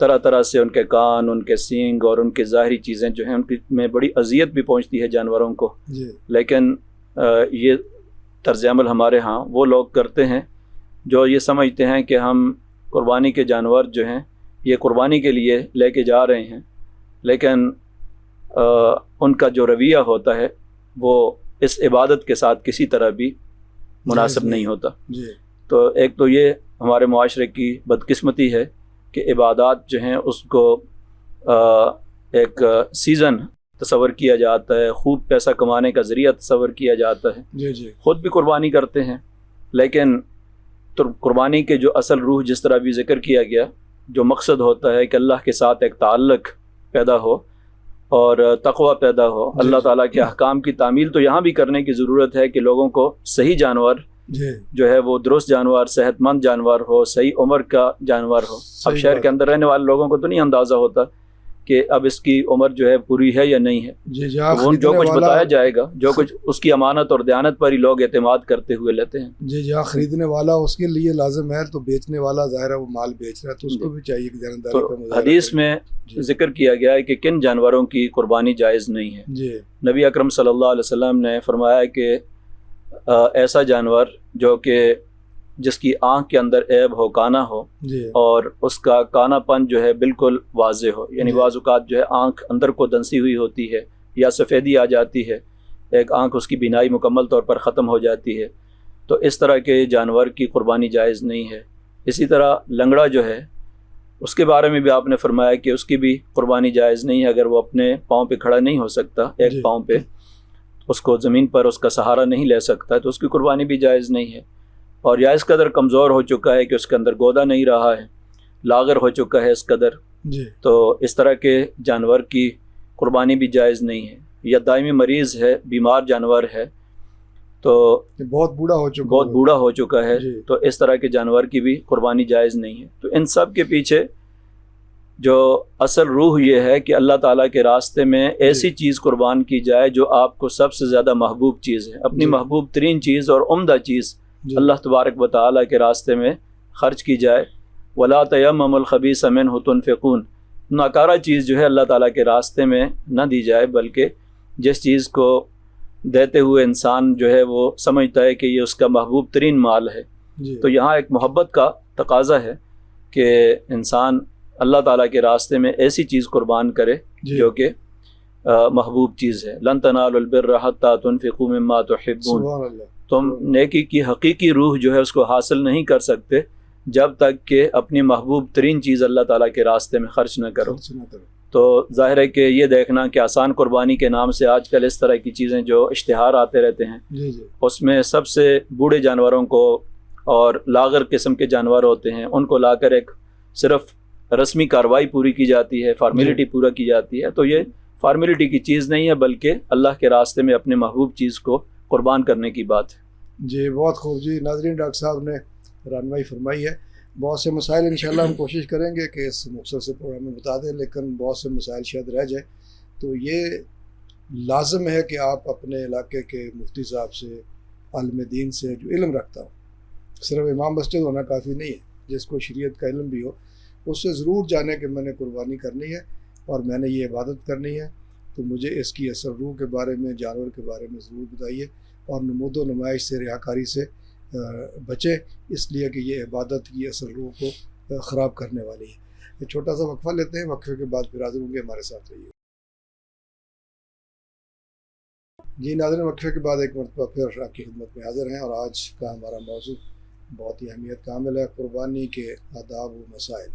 طرح طرح سے ان کے کان، ان کے سینگ اور ان کی ظاہری چیزیں جو ہیں ان کی میں بڑی اذیت بھی پہنچتی ہے جانوروں کو. لیکن یہ طرز عمل ہمارے ہاں وہ لوگ کرتے ہیں جو یہ سمجھتے ہیں کہ ہم قربانی کے جانور جو ہیں یہ قربانی کے لیے لے کے جا رہے ہیں، لیکن ان کا جو رویہ ہوتا ہے وہ اس عبادت کے ساتھ کسی طرح بھی مناسب نہیں ہوتا. تو ایک تو یہ ہمارے معاشرے کی بدقسمتی ہے کہ عبادات جو ہیں اس کو ایک سیزن تصور کیا جاتا ہے، خوب پیسہ کمانے کا ذریعہ تصور کیا جاتا ہے. خود بھی قربانی کرتے ہیں، لیکن قربانی کے جو اصل روح جس طرح بھی ذکر کیا گیا، جو مقصد ہوتا ہے کہ اللہ کے ساتھ ایک تعلق پیدا ہو اور تقوی پیدا ہو، اللہ تعالیٰ کے احکام کی تعمیل تو یہاں بھی کرنے کی ضرورت ہے کہ لوگوں کو صحیح جانور جو ہے وہ درست جانور، صحت مند جانور ہو، صحیح عمر کا جانور ہو. اب شہر کے اندر رہنے والے لوگوں کو تو نہیں اندازہ ہوتا کہ اب اس کی عمر جو ہے پوری ہے یا نہیں ہے. جی جی. وہ جو کچھ بتایا جائے گا، جو کچھ اس کی امانت اور دیانت پر ہی لوگ اعتماد کرتے ہوئے لیتے ہیں. جی جہاں خریدنے والا اس کے لیے لازم ہے، تو بیچنے والا ظاہر ہے وہ مال بیچ رہا ہے، تو اس کو بھی چاہیے کہ دیانتداری کا مظاہرہ. حدیث میں ذکر کیا گیا ہے کہ کن جانوروں کی قربانی جائز نہیں ہے. جی. نبی اکرم صلی اللہ علیہ وسلم نے فرمایا کہ ایسا جانور جو کہ جس کی آنکھ کے اندر عیب ہو، کانا ہو، جی. اور اس کا کانا پن جو ہے بالکل واضح ہو، یعنی بعض اوقات جو ہے آنکھ اندر کو دنسی ہوئی ہوتی ہے یا سفیدی آ جاتی ہے، ایک آنکھ اس کی بینائی مکمل طور پر ختم ہو جاتی ہے، تو اس طرح کے جانور کی قربانی جائز نہیں ہے. اسی طرح لنگڑا جو ہے اس کے بارے میں بھی آپ نے فرمایا کہ اس کی بھی قربانی جائز نہیں ہے. اگر وہ اپنے پاؤں پہ کھڑا نہیں ہو سکتا، ایک پاؤں پہ اس کو زمین پر اس کا سہارا نہیں لے سکتا، تو اس کی قربانی بھی جائز نہیں ہے. اور یا اس قدر کمزور ہو چکا ہے کہ اس کے اندر گودا نہیں رہا ہے، لاغر ہو چکا ہے اس قدر، جی. تو اس طرح کے جانور کی قربانی بھی جائز نہیں ہے. یا دائمی مریض ہے، بیمار جانور ہے، تو بہت بوڑھا ہو چکا ہے، جی. تو اس طرح کے جانور کی بھی قربانی جائز نہیں ہے. تو ان سب کے پیچھے جو اصل روح یہ ہے کہ اللہ تعالیٰ کے راستے میں ایسی چیز قربان کی جائے جو آپ کو سب سے زیادہ محبوب چیز ہے، اپنی محبوب ترین چیز اور عمدہ چیز اللہ تبارک و تعالیٰ کے راستے میں خرچ کی جائے. وَلَا تَيَمَّمُوا الْخَبِيثَ مِنْهُ تُنْفِقُونَ، ناکارہ چیز جو ہے اللہ تعالیٰ کے راستے میں نہ دی جائے، بلکہ جس چیز کو دیتے ہوئے انسان جو ہے وہ سمجھتا ہے کہ یہ اس کا محبوب ترین مال ہے. تو یہاں ایک محبت کا تقاضا ہے کہ انسان اللہ تعالیٰ کے راستے میں ایسی چیز قربان کرے جو کہ محبوب چیز ہے. لَن تَنَالُوا الْبِرَّ حَتَّىٰ تُنْفِقُوا مِمَّا تُحِبُّونَ، تم نیکی کی حقیقی روح جو ہے اس کو حاصل نہیں کر سکتے جب تک کہ اپنی محبوب ترین چیز اللہ تعالیٰ کے راستے میں خرچ نہ کرو. تو ظاہر ہے کہ یہ دیکھنا کہ آسان قربانی کے نام سے آج کل اس طرح کی چیزیں جو اشتہار آتے رہتے ہیں، اس میں سب سے بوڑھے جانوروں کو اور لاغر قسم کے جانور ہوتے ہیں، ان کو لا کر ایک صرف رسمی کارروائی پوری کی جاتی ہے، فارمیلٹی پورا کی جاتی ہے. تو یہ فارمیلٹی کی چیز نہیں ہے، بلکہ اللہ کے راستے میں اپنے محبوب چیز کو قربان کرنے کی بات ہے. جی بہت خوب. جی ناظرین، ڈاکٹر صاحب نے رہنمائی فرمائی ہے. بہت سے مسائل انشاءاللہ ہم کوشش کریں گے کہ اس مختصر سے پروگرام میں بتا دیں، لیکن بہت سے مسائل شاید رہ جائیں. تو یہ لازم ہے کہ آپ اپنے علاقے کے مفتی صاحب سے، عالم دین سے جو علم رکھتا ہو، صرف امام مسجد ہونا کافی نہیں ہے، جس کو شریعت کا علم بھی ہو، اس سے ضرور جانے کہ میں نے قربانی کرنی ہے اور میں نے یہ عبادت کرنی ہے، تو مجھے اس کی اثر روح کے بارے میں، جانور کے بارے میں ضرور بتائیے، اور نمود و نمائش سے، ریاکاری سے بچے، اس لیے کہ یہ عبادت کی اثر روح کو خراب کرنے والی ہے. ایک چھوٹا سا وقفہ لیتے ہیں، وقفے کے بعد پھر حاضر ہوں گے، ہمارے ساتھ رہیے. جی ناظرین، وقفے کے بعد ایک مرتبہ پھر آپ کی خدمت میں حاضر ہیں، اور آج کا ہمارا موضوع بہت ہی اہمیت کا حامل ہے، قربانی کے آداب و مسائل.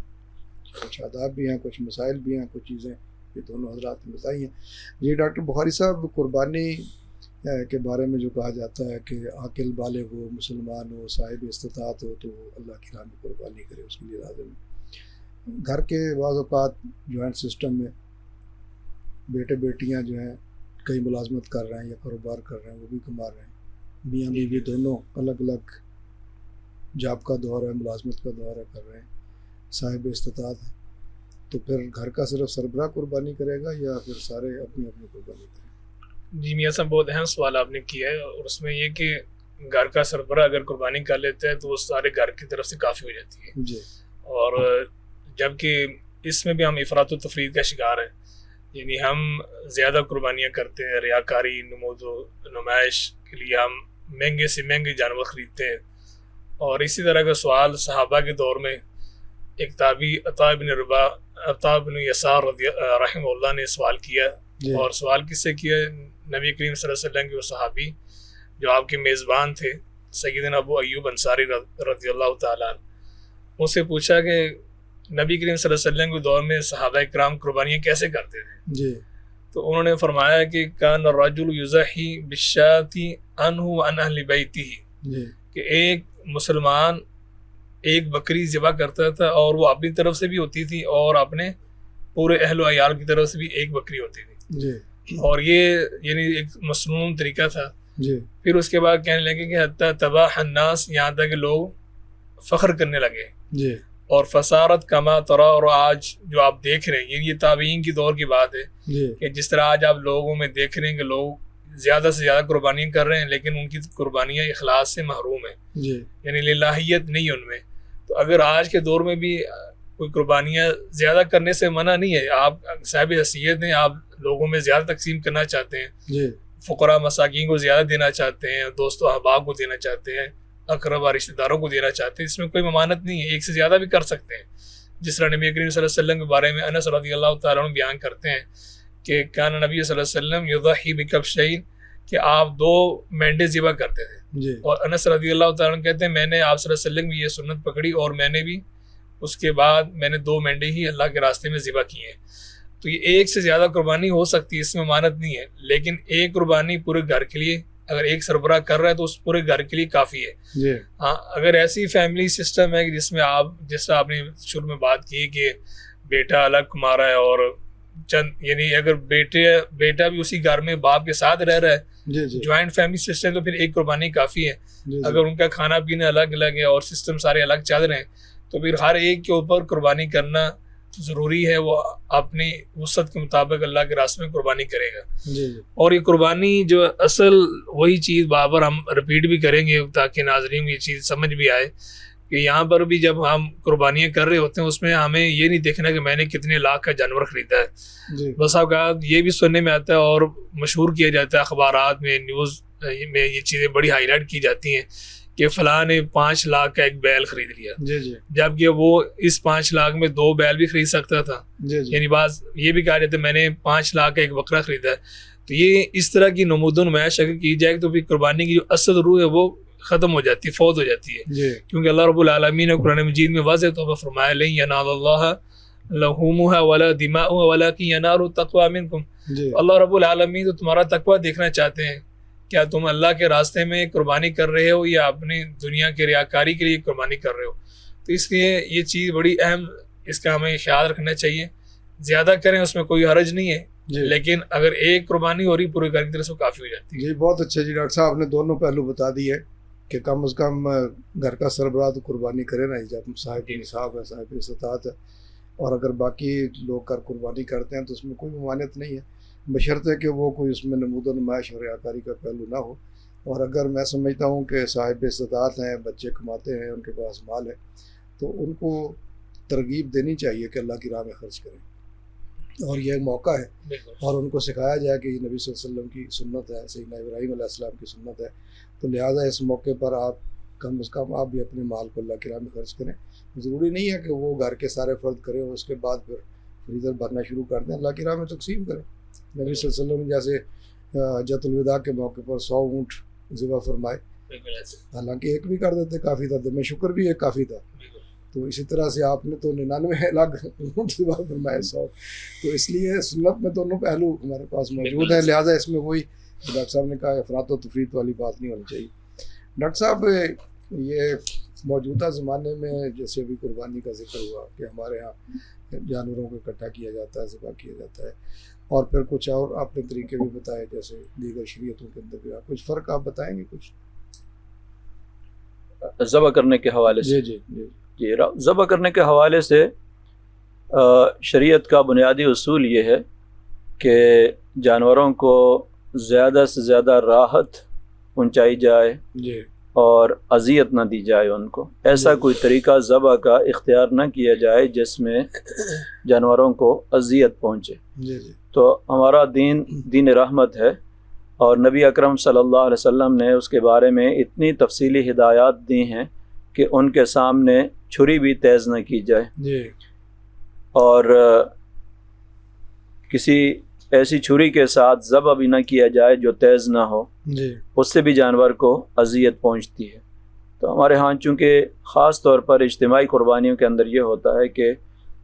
کچھ آداب بھی ہیں، کچھ مسائل بھی ہیں، کچھ چیزیں یہ دونوں حضرات نے بتائی ہیں. جی ڈاکٹر بخاری صاحب، قربانی کے بارے میں جو کہا جاتا ہے کہ عاقل بالغ ہو، مسلمان ہو، صاحب استطاعت ہو، تو اللہ کی راہ میں قربانی کرے، اس کے لیے لازم ہے. گھر کے بعض اوقات جوائنٹ سسٹم میں بیٹے بیٹیاں جو ہیں کئی ملازمت کر رہے ہیں یا کاروبار کر رہے ہیں، وہ بھی کما رہے ہیں، میاں بیوی دونوں الگ الگ جاب کا دور ہے، ملازمت کا دور ہے، کر رہے ہیں، صاحب استطاعت ہے، تو پھر گھر کا صرف سربراہ قربانی کرے گا یا پھر سارے اپنی اپنی قربانی کریں؟ جی میاں صاحب، بہت اہم سوال آپ نے کیا ہے، اور اس میں یہ کہ گھر کا سربراہ اگر قربانی کر لیتا ہے تو وہ سارے گھر کی طرف سے کافی ہو جاتی ہے. جی. اور جبکہ اس میں بھی ہم افراط و تفرید کا شکار ہیں، یعنی ہم زیادہ قربانیاں کرتے ہیں، ریاکاری، نمود و نمائش کے لیے ہم مہنگے سے مہنگے جانور خریدتے ہیں. اور اسی طرح کا سوال صحابہ کے دور میں ایک تابعی عطا بن یسار رحمہ اللہ نے سوال کیا. اور سوال کس سے کیا؟ نبی کریم صلی اللہ علیہ وسلم کے وہ صحابی جو آپ کے میزبان تھے، سیدنا ابو ایوب انصاری رضی اللہ تعالیٰ عنہ، ان سے پوچھا کہ نبی کریم صلی اللہ علیہ وسلم کے دور میں صحابہ کرام قربانیاں کیسے کرتے تھے؟ جی. تو انہوں نے فرمایا کہ کان الرجل یضحی بالشاۃ عنہ وعن اہل بیتہ، کہ ایک مسلمان ایک بکری ذبح کرتا تھا، اور وہ اپنی طرف سے بھی ہوتی تھی اور اپنے پورے اہل و عیال کی طرف سے بھی ایک بکری ہوتی تھی. جی. اور یہ یعنی ایک مسنون طریقہ تھا. جی. پھر اس کے بعد کہنے لگے کہ حتی تباح الناس، یہاں تک کہ لوگ فخر کرنے لگے. جی. اور فسارت کما ترا، اور آج جو آپ دیکھ رہے ہیں یہ تابعین کی دور کی بات ہے کہ جس طرح آج آپ لوگوں میں دیکھ رہے ہیں کہ لوگ زیادہ سے زیادہ قربانیاں کر رہے ہیں، لیکن ان کی قربانیاں اخلاص سے محروم ہیں، یعنی للہیت نہیں ان میں. تو اگر آج کے دور میں بھی کوئی قربانیاں زیادہ کرنے سے منع نہیں ہے، آپ صاحب حیثیت ہیں، آپ لوگوں میں زیادہ تقسیم کرنا چاہتے ہیں، فقراء مساکین کو زیادہ دینا چاہتے ہیں، دوست و احباب کو دینا چاہتے ہیں، اقرب اور رشتہ داروں کو دینا چاہتے ہیں، اس میں کوئی ممانعت نہیں ہے، ایک سے زیادہ بھی کر سکتے ہیں. جس طرح نبی کریم صلی اللہ علیہ وسلم کے بارے میں انس رضی اللہ تعالیٰ عنہ بیان کرتے ہیں کہ کان نبی صلی اللہ علیہ وسلم یضحی بکبشین، کہ آپ 2 مینڈے ذبح کرتے تھے. اور انس رضی اللہ تعالیٰ عنہ کہتے ہیں میں نے آپ صلی اللہ علیہ وسلم کی یہ سنت پکڑی اور میں نے بھی اس کے بعد میں نے 2 مینڈے ہی اللہ کے راستے میں ذبح کیے ہیں. تو یہ ایک سے زیادہ قربانی ہو سکتی ہے، اس میں ممانعت نہیں ہے، لیکن ایک قربانی پورے گھر کے لیے اگر ایک سربراہ کر رہا ہے تو اس پورے گھر کے لیے کافی ہے. ہاں اگر ایسی فیملی سسٹم ہے کہ جس میں آپ جس طرح آپ نے شروع میں بات کی کہ بیٹا الگ کما رہا ہے اور چند یعنی اگر بیٹا بھی اسی گھر میں باپ کے ساتھ رہ رہا ہے، جوائنٹ فیملی سسٹم، تو پھر ایک قربانی کافی ہے. اگر ان کا کھانا پینا الگ الگ ہے اور سسٹم سارے الگ چل رہے ہیں تو پھر ہر ایک کے اوپر قربانی کرنا ضروری ہے، وہ اپنی وسعت کے مطابق اللہ کے راستے میں قربانی کرے گا. اور یہ قربانی جو اصل وہی چیز بابر ہم رپیٹ بھی کریں گے تاکہ ناظرین یہ چیز سمجھ بھی آئے کہ یہاں پر بھی جب ہم قربانیاں کر رہے ہوتے ہیں اس میں ہمیں یہ نہیں دیکھنا کہ میں نے کتنے لاکھ کا جانور خریدا ہے. بس اوقات یہ بھی سننے میں آتا ہے اور مشہور کیا جاتا ہے، اخبارات میں نیوز میں یہ چیزیں بڑی ہائی لائٹ کی جاتی ہیں کہ فلاں نے 5 لاکھ کا ایک بیل خرید لیا، جبکہ وہ اس 5 لاکھ میں 2 بیل بھی خرید سکتا تھا. یعنی بعض یہ بھی کہا جاتا ہے میں نے 5 لاکھ کا ایک بکرا خریدا ہے. تو یہ اس طرح کی نمود و نمایاں شکل کی جائے تو پھر قربانی کی جو اصل روح ہے وہ ختم ہو جاتی ہے، فوت ہو جاتی ہے. کیونکہ اللہ رب العالمین نے قرآن مجید میں واضح طور پر فرمایا لن ینال اللہ لحومها ولا دماؤها ولکن ینال التقوی منکم. اللہ رب العالمین تو تمہارا تقوی دیکھنا چاہتے ہیں. کیا تم اللہ کے راستے میں قربانی کر رہے ہو یا اپنی دنیا کے ریاکاری کے لیے قربانی کر رہے ہو؟ تو اس لیے یہ چیز بڑی اہم، اس کا ہمیں خیال رکھنا چاہیے. زیادہ کریں اس میں کوئی حرج نہیں ہے، لیکن اگر ایک قربانی ہو رہی پورے گھر کی طرف سے کافی ہو جاتی ہے. جی بہت اچھا جی ڈاکٹر صاحب نے دونوں پہلو بتا دیے کہ کم از کم گھر کا سربراہ تو قربانی کرے نا، جب صاحب نصاب ہے، صاحب استطاعت ہے، اور اگر باقی لوگ کر قربانی کرتے ہیں تو اس میں کوئی ممانعت نہیں ہے، بشرطے کہ وہ کوئی اس میں نمود و نمائش اور ریاکاری کا پہلو نہ ہو. اور اگر میں سمجھتا ہوں کہ صاحب استطاعت ہیں، بچے کماتے ہیں، ان کے پاس مال ہے، تو ان کو ترغیب دینی چاہیے کہ اللہ کی راہ میں خرچ کریں، اور یہ موقع ہے. اور ان کو سکھایا جائے کہ یہ نبی صلی اللہ علیہ وسلم کی سنت ہے، سیدنا ابراہیم علیہ السلام کی سنت ہے. تو لہٰذا اس موقع پر آپ کم از کم آپ بھی اپنے مال کو اللہ کی راہ میں خرچ کریں. ضروری نہیں ہے کہ وہ گھر کے سارے فرد کریں اور اس کے بعد پھر فریزر بھرنا شروع کر دیں، اللہ کی راہ میں تقسیم کریں. نبی صلی اللہ علیہ وسلم جیسے حجۃ الوداع کے موقع پر 100 اونٹ ذبح فرمائے، حالانکہ ایک بھی کر دیتے کافی تھا، دم شکر بھی ایک کافی تھا. تو اسی طرح سے آپ نے تو 99 لاکھ اونٹ ذبح فرمائے 100. تو اس لیے سنت میں دونوں پہلو ہمارے پاس موجود ہیں، لہٰذا اس میں وہی ڈاکٹر صاحب نے کہا افراط و تفریط والی بات نہیں ہونی چاہیے. ڈاکٹر صاحب یہ موجودہ زمانے میں جیسے ابھی قربانی کا ذکر ہوا کہ ہمارے ہاں جانوروں کو اکٹھا کیا جاتا ہے، ذبح کیا جاتا ہے، اور پھر کچھ اور آپ نے طریقے بھی بتائے جیسے دیگر شریعتوں کے اندر بھی. کچھ فرق آپ بتائیں گے کچھ ذبح کرنے کے حوالے سے؟ جی ذبح کرنے کے حوالے سے شریعت کا بنیادی اصول یہ ہے کہ جانوروں کو زیادہ سے زیادہ راحت پہنچائی جائے اور اذیت نہ دی جائے ان کو. ایسا کوئی طریقہ ذبح کا اختیار نہ کیا جائے جس میں جانوروں کو اذیت پہنچے. تو ہمارا دین رحمت ہے، اور نبی اکرم صلی اللہ علیہ وسلم نے اس کے بارے میں اتنی تفصیلی ہدایات دی ہیں کہ ان کے سامنے چھری بھی تیز نہ کی جائے، اور کسی ایسی چھری کے ساتھ ذبح بھی نہ کیا جائے جو تیز نہ ہو، اس سے بھی جانور کو اذیت پہنچتی ہے. تو ہمارے ہاں چونکہ خاص طور پر اجتماعی قربانیوں کے اندر یہ ہوتا ہے کہ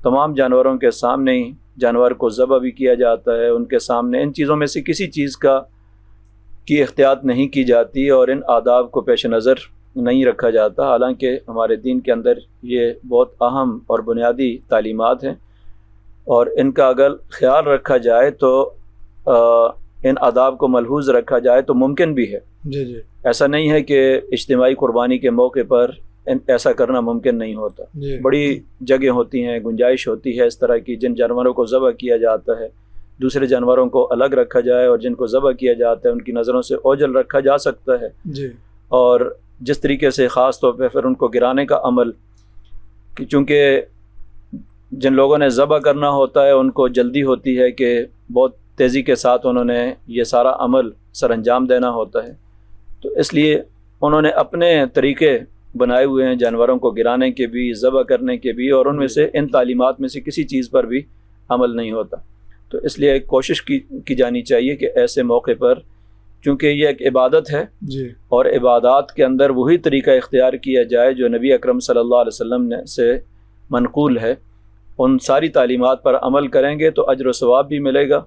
تمام جانوروں کے سامنے ہی جانور کو ذبح بھی کیا جاتا ہے، ان کے سامنے ان چیزوں میں سے کسی چیز کی احتیاط نہیں کی جاتی اور ان آداب کو پیش نظر نہیں رکھا جاتا. حالانکہ ہمارے دین کے اندر یہ بہت اہم اور بنیادی تعلیمات ہیں، اور ان کا اگر خیال رکھا جائے تو ان آداب کو ملحوظ رکھا جائے تو ممکن بھی ہے. ایسا نہیں ہے کہ اجتماعی قربانی کے موقع پر ایسا کرنا ممکن نہیں ہوتا. جی بڑی جگہ ہوتی ہیں، گنجائش ہوتی ہے اس طرح کی، جن جانوروں کو ذبح کیا جاتا ہے دوسرے جانوروں کو الگ رکھا جائے، اور جن کو ذبح کیا جاتا ہے ان کی نظروں سے اوجھل رکھا جا سکتا ہے. جی اور جس طریقے سے خاص طور پہ پھر ان کو گرانے کا عمل، کہ چونکہ جن لوگوں نے ذبح کرنا ہوتا ہے ان کو جلدی ہوتی ہے کہ بہت تیزی کے ساتھ انہوں نے یہ سارا عمل سر انجام دینا ہوتا ہے، تو اس لیے انہوں نے اپنے طریقے بنائے ہوئے ہیں جانوروں کو گرانے کے بھی، ذبح کرنے کے بھی، اور ان میں سے ان تعلیمات میں سے کسی چیز پر بھی عمل نہیں ہوتا. تو اس لیے ایک کوشش کی جانی چاہیے کہ ایسے موقع پر، چونکہ یہ ایک عبادت ہے جی اور عبادات کے اندر وہی طریقہ اختیار کیا جائے جو نبی اکرم صلی اللہ علیہ وسلم نے سے منقول ہے، ان ساری تعلیمات پر عمل کریں گے تو اجر و ثواب بھی ملے گا.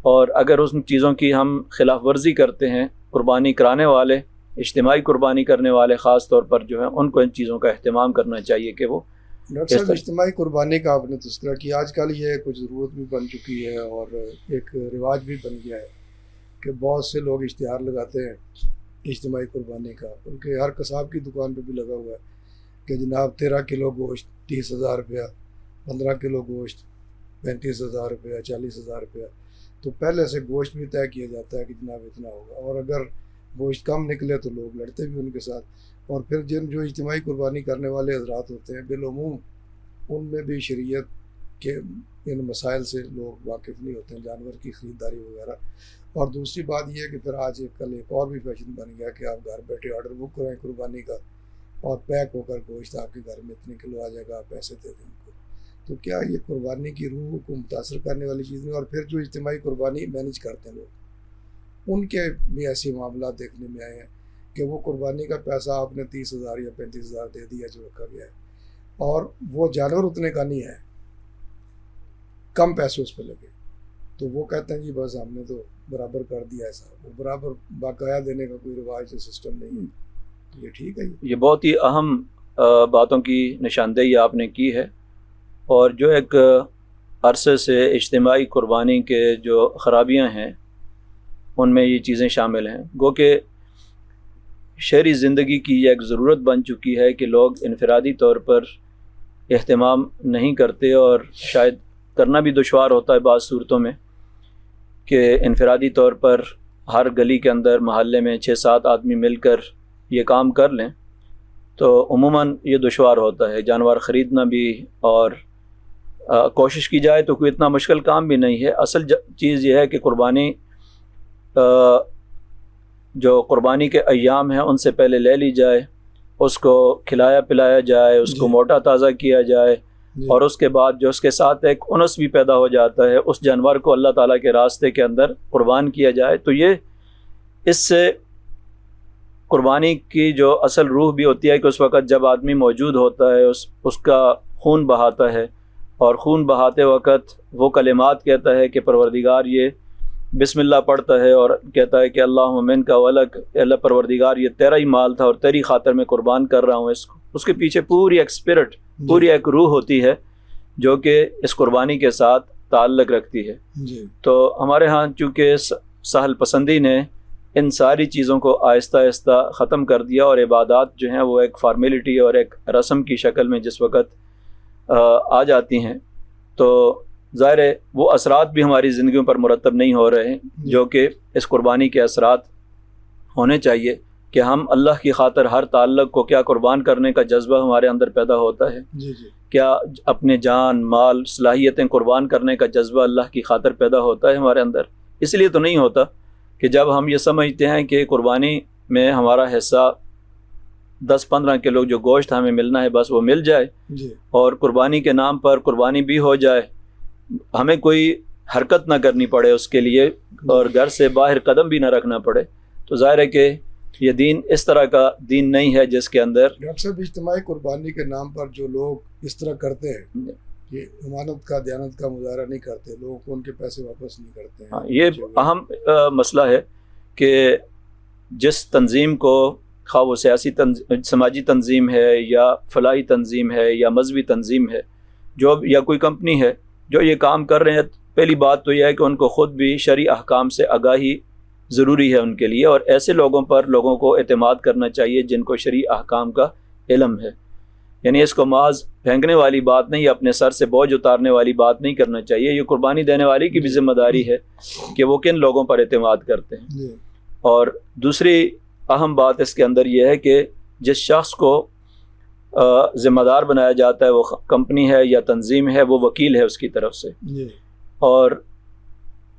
اور اگر ان چیزوں کی ہم خلاف ورزی کرتے ہیں، قربانی کرانے والے، اجتماعی قربانی کرنے والے خاص طور پر جو ہیں، ان کو ان چیزوں کا اہتمام کرنا چاہیے کہ وہ ڈاکٹر صاحب اجتماعی قربانی کا آپ نے تذکرہ کیا. آج کل یہ کچھ ضرورت بھی بن چکی ہے اور ایک رواج بھی بن گیا ہے کہ بہت سے لوگ اشتہار لگاتے ہیں اجتماعی قربانی کا، بلکہ ہر قصاب کی دکان پہ بھی لگا ہوا ہے کہ جناب 13 کلو گوشت 30,000 روپیہ، 15 کلو گوشت 35,000 روپیہ، 40,000 روپیہ. تو پہلے سے گوشت بھی طے کیا جاتا ہے کہ جناب اتنا ہوگا، اور اگر گوشت کم نکلے تو لوگ لڑتے بھی ان کے ساتھ. اور پھر جو اجتماعی قربانی کرنے والے حضرات ہوتے ہیں بالعموم ان میں بھی شریعت کے ان مسائل سے لوگ واقف نہیں ہوتے ہیں، جانور کی خریداری وغیرہ. اور دوسری بات یہ ہے کہ پھر آج کل ایک اور بھی فیشن بن گیا کہ آپ گھر بیٹھے آرڈر بک کریں قربانی کا اور پیک ہو کر گوشت آپ کے گھر میں اتنے کلو آ جائے گا، آپ پیسے دے دیں ان کو. تو کیا یہ قربانی کی روح کو متاثر کرنے والی چیز نہیں؟ اور پھر جو اجتماعی قربانی مینیج کرتے ہیں لوگ، ان کے بھی ایسے معاملات دیکھنے میں آئے ہیں کہ وہ قربانی کا پیسہ آپ نے 30,000 یا 35,000 دے دیا جو رکھا گیا ہے، اور وہ جانور اتنے کا نہیں ہے، کم پیسے اس پہ لگے، تو وہ کہتے ہیں جی بس ہم نے تو برابر کر دیا ایسا. وہ برابر باقاعدہ دینے کا کوئی رواج سسٹم نہیں ہے. یہ ٹھیک ہے؟ یہ بہت ہی اہم باتوں کی نشاندہی آپ نے کی ہے، اور جو ایک عرصے سے اجتماعی قربانی کے جو خرابیاں ہیں ان میں یہ چیزیں شامل ہیں. گو کہ شہری زندگی کی یہ ایک ضرورت بن چکی ہے کہ لوگ انفرادی طور پر اہتمام نہیں کرتے، اور شاید کرنا بھی دشوار ہوتا ہے بعض صورتوں میں کہ انفرادی طور پر ہر گلی کے اندر محلے میں 6-7 آدمی مل کر یہ کام کر لیں، تو عموماً یہ دشوار ہوتا ہے. جانور خریدنا بھی، اور کوشش کی جائے تو کوئی اتنا مشکل کام بھی نہیں ہے. اصل چیز یہ ہے کہ قربانی جو قربانی کے ایام ہیں ان سے پہلے لے لی جائے، اس کو کھلایا پلایا جائے، اس کو موٹا تازہ کیا جائے، اور اس کے بعد جو اس کے ساتھ ایک انس بھی پیدا ہو جاتا ہے، اس جانور کو اللہ تعالیٰ کے راستے کے اندر قربان کیا جائے. تو یہ اس سے قربانی کی جو اصل روح بھی ہوتی ہے کہ اس وقت جب آدمی موجود ہوتا ہے اس کا خون بہاتا ہے، اور خون بہاتے وقت وہ کلمات کہتا ہے کہ پروردگار، یہ بسم اللہ پڑھتا ہے اور کہتا ہے کہ اللہم من کا ولک، اللہ پروردگار یہ تیرا ہی مال تھا اور تیری خاطر میں قربان کر رہا ہوں اس کو. اس کے پیچھے پوری ایک اسپرٹ، پوری ایک روح ہوتی ہے جو کہ اس قربانی کے ساتھ تعلق رکھتی ہے. تو ہمارے ہاں چونکہ سہل پسندی نے ان ساری چیزوں کو آہستہ آہستہ ختم کر دیا، اور عبادات جو ہیں وہ ایک فارمیلٹی اور ایک رسم کی شکل میں جس وقت آ جاتی ہیں، تو ظاہر ہے وہ اثرات بھی ہماری زندگیوں پر مرتب نہیں ہو رہے ہیں جو کہ اس قربانی کے اثرات ہونے چاہیے، کہ ہم اللہ کی خاطر ہر تعلق کو کیا قربان کرنے کا جذبہ ہمارے اندر پیدا ہوتا ہے، کیا اپنے جان مال صلاحیتیں قربان کرنے کا جذبہ اللہ کی خاطر پیدا ہوتا ہے ہمارے اندر. اس لیے تو نہیں ہوتا کہ جب ہم یہ سمجھتے ہیں کہ قربانی میں ہمارا حصہ 10-15 کلو جو گوشت ہمیں ملنا ہے بس وہ مل جائے، اور قربانی کے نام پر قربانی بھی ہو جائے، ہمیں کوئی حرکت نہ کرنی پڑے اس کے لیے، اور گھر سے باہر قدم بھی نہ رکھنا پڑے. تو ظاہر ہے کہ یہ دین اس طرح کا دین نہیں ہے جس کے اندر ڈاکٹر صاحب اجتماعی قربانی کے نام پر جو لوگ اس طرح کرتے ہیں، یہ امانت کا دیانت کا مظاہرہ نہیں کرتے، لوگوں کو ان کے پیسے واپس نہیں کرتے ہیں. یہ اہم مسئلہ ہے کہ جس تنظیم کو، خواہ وہ سیاسی سماجی تنظیم ہے یا فلاحی تنظیم ہے یا مذہبی تنظیم ہے، جو یا کوئی کمپنی ہے جو یہ کام کر رہے ہیں، پہلی بات تو یہ ہے کہ ان کو خود بھی شرعی احکام سے آگاہی ضروری ہے ان کے لیے، اور ایسے لوگوں پر لوگوں کو اعتماد کرنا چاہیے جن کو شرعی احکام کا علم ہے. یعنی اس کو محض پھینکنے والی بات نہیں، اپنے سر سے بوجھ اتارنے والی بات نہیں کرنا چاہیے. یہ قربانی دینے والی کی بھی ذمہ داری ہے کہ وہ کن لوگوں پر اعتماد کرتے ہیں. اور دوسری اہم بات اس کے اندر یہ ہے کہ جس شخص کو ذمہ دار بنایا جاتا ہے، وہ کمپنی ہے یا تنظیم ہے، وہ وکیل ہے اس کی طرف سے. اور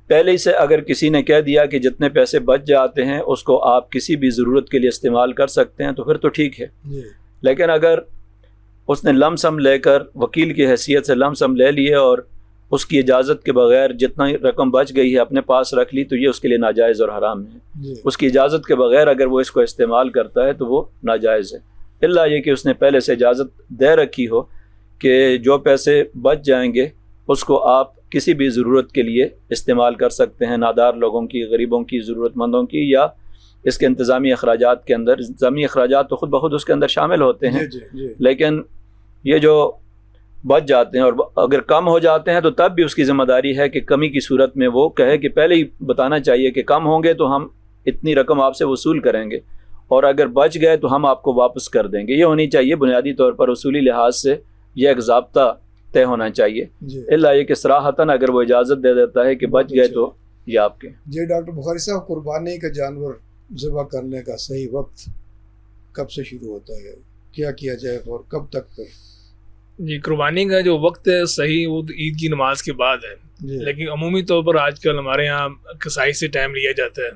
پہلے ہی سے اگر کسی نے کہہ دیا کہ جتنے پیسے بچ جاتے ہیں اس کو آپ کسی بھی ضرورت کے لیے استعمال کر سکتے ہیں تو پھر تو ٹھیک ہے. لیکن اگر اس نے لم سم لے کر وکیل کی حیثیت سے لم سم لے لیے اور اس کی اجازت کے بغیر جتنا رقم بچ گئی ہے اپنے پاس رکھ لی، تو یہ اس کے لیے ناجائز اور حرام ہے. اس کی اجازت کے بغیر اگر وہ اس کو استعمال کرتا ہے تو وہ ناجائز ہے، الا یہ کہ اس نے پہلے سے اجازت دے رکھی ہو کہ جو پیسے بچ جائیں گے اس کو آپ کسی بھی ضرورت کے لیے استعمال کر سکتے ہیں، نادار لوگوں کی، غریبوں کی، ضرورت مندوں کی، یا اس کے انتظامی اخراجات کے اندر. انتظامی اخراجات تو خود بخود اس کے اندر شامل ہوتے ہیں، لیکن یہ جو بچ جاتے ہیں اور اگر کم ہو جاتے ہیں تو تب بھی اس کی ذمہ داری ہے کہ کمی کی صورت میں وہ کہے کہ پہلے ہی بتانا چاہیے کہ کم ہوں گے تو ہم اتنی رقم آپ سے وصول کریں گے، اور اگر بچ گئے تو ہم آپ کو واپس کر دیں گے. یہ ہونی چاہیے بنیادی طور پر اصولی لحاظ سے یہ ایک ضابطہ طے ہونا چاہیے. الا یہ کہ صراحتاً اگر وہ اجازت دے دیتا ہے کہ بچ گئے تو یہ آپ کے. جی ڈاکٹر بخاری صاحب، قربانی کا جانور ذبح کرنے کا صحیح وقت کب سے شروع ہوتا ہے، کیا کیا جائے اور کب تک؟ جی، قربانی کا جو وقت ہے صحیح وہ تو عید کی نماز کے بعد ہے. لیکن عمومی طور پر آج کل ہمارے یہاں کسائی سے ٹائم لیا جاتا ہے،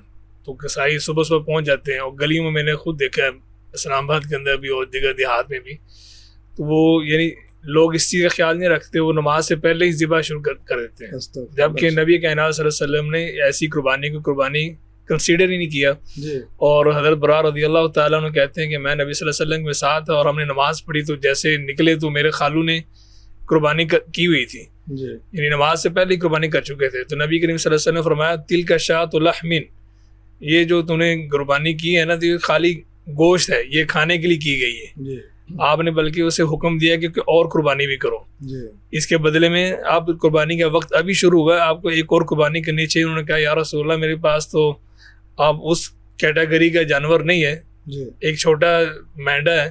تو کسائی صبح صبح پہنچ جاتے ہیں. اور گلیوں میں نے خود دیکھا ہے، اسلام آباد کے اندر بھی اور دیگر دیہات میں بھی، تو وہ یعنی لوگ اس چیز کا خیال نہیں رکھتے، وہ نماز سے پہلے ہی ذبح شروع کر دیتے ہیں. جبکہ نبی کائنات صلی اللہ علیہ وسلم نے ایسی قربانی کو قربانی کنسیڈر ہی نہیں کیا. اور حضرت برا رضی اللہ تعالیٰ عنہ کہتے ہیں کہ میں نبی صلی اللہ علیہ وسلم کے ساتھ تھا اور ہم نے نماز پڑھی، تو جیسے نکلے تو میرے خالو نے قربانی کی ہوئی تھی، یعنی نماز سے پہلے ہی قربانی کر چکے تھے. تو نبی کریم صلی اللہ علیہ وسلم نے فرمایا تلک شاۃ لحم، یہ جو تم نے قربانی کی ہے نا تو یہ خالی گوشت ہے، یہ کھانے کے لیے کی گئی ہے. آپ نے بلکہ اسے حکم دیا کہ اور قربانی بھی کرو. اس کے بدلے میں آپ قربانی کا وقت ابھی شروع ہوا ہے، آپ کو ایک اور قربانی کرنی چاہیے. انہوں نے کہا یا رسول اللہ میرے پاس تو آپ اس کیٹیگری کا جانور نہیں ہے، ایک چھوٹا مینڈا ہے،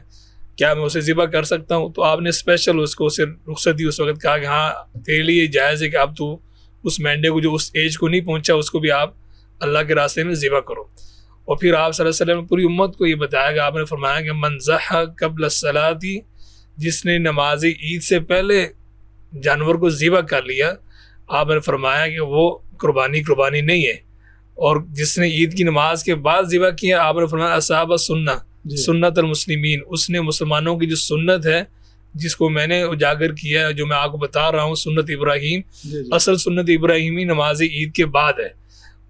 کیا میں اسے ذبح کر سکتا ہوں؟ تو آپ نے اسپیشل اس کو اسے رخصت دی اس وقت، کہا کہ ہاں تیرے لیے جائز ہے کہ آپ تو اس مینڈے کو جو اس ایج کو نہیں پہنچا اس کو بھی آپ اللہ کے راستے میں ذبح کرو. اور پھر آپ صلی اللہ علیہ وسلم نے پوری امت کو یہ بتایا کہ آپ نے فرمایا کہ من ضحى قبل الصلاۃ، جس نے نماز عید سے پہلے جانور کو ذبح کر لیا، آپ نے فرمایا کہ وہ قربانی نہیں ہے. اور جس نے عید کی نماز کے بعد ذبح کیا، آپ نے فرمایا اصاب سنت المسلمین، اس نے مسلمانوں کی جو سنت ہے جس کو میں نے اجاگر کیا ہے، جو میں آپ کو بتا رہا ہوں، سنت ابراہیم، اصل سنت ابراہیمی نماز عید کے بعد ہے.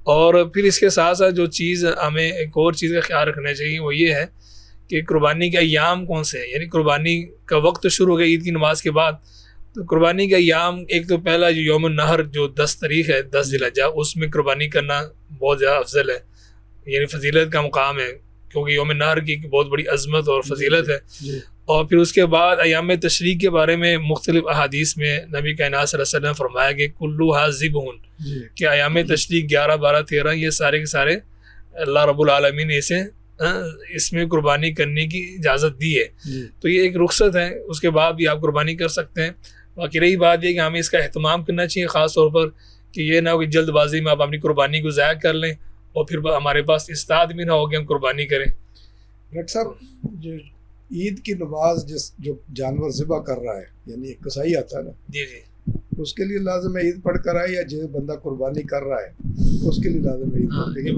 اور پھر اس کے ساتھ ساتھ جو چیز ہمیں ایک اور چیز کا خیال رکھنا چاہیے وہ یہ ہے کہ قربانی کے ایام کون سے ہیں. یعنی قربانی کا وقت شروع ہو گیا عید کی نماز کے بعد، تو قربانی کا ایام ایک تو پہلا جو یوم النحر جو 10 تاریخ ہے، 10 ذی الحجہ، اس میں قربانی کرنا بہت زیادہ افضل ہے، یعنی فضیلت کا مقام ہے، کیونکہ یوم النحر کی بہت بڑی عظمت اور فضیلت ہے. اور پھر اس کے بعد ایام تشریق کے بارے میں مختلف احادیث میں نبی کائنات صلی اللہ علیہ وسلم نے فرمایا کہ کلھا ذبح، کہ ایام تشریق 11، 12، 13 یہ سارے کے سارے اللہ رب العالمین نے اسے اس میں قربانی کرنے کی اجازت دی ہے. تو یہ ایک رخصت ہے، اس کے بعد بھی آپ قربانی کر سکتے ہیں. باقی رہی بات یہ کہ ہمیں اس کا اہتمام کرنا چاہیے، خاص طور پر کہ یہ نہ ہو کہ جلد بازی میں آپ اپنی قربانی کو ضائع کر لیں اور پھر ہمارے پاس استعداد بھی نہ ہو کہ ہم قربانی کریں. ڈاکٹر صاحب، جو عید کی نماز جو جانور ذبح کر رہا ہے، یعنی ایک کسائی آتا ہے نا، جی اس کے لیے لازم ہے عید پڑھ کر آئے، یا جو بندہ قربانی کر رہا ہے اس کے لیے لازم ہے عید پڑھ کے؟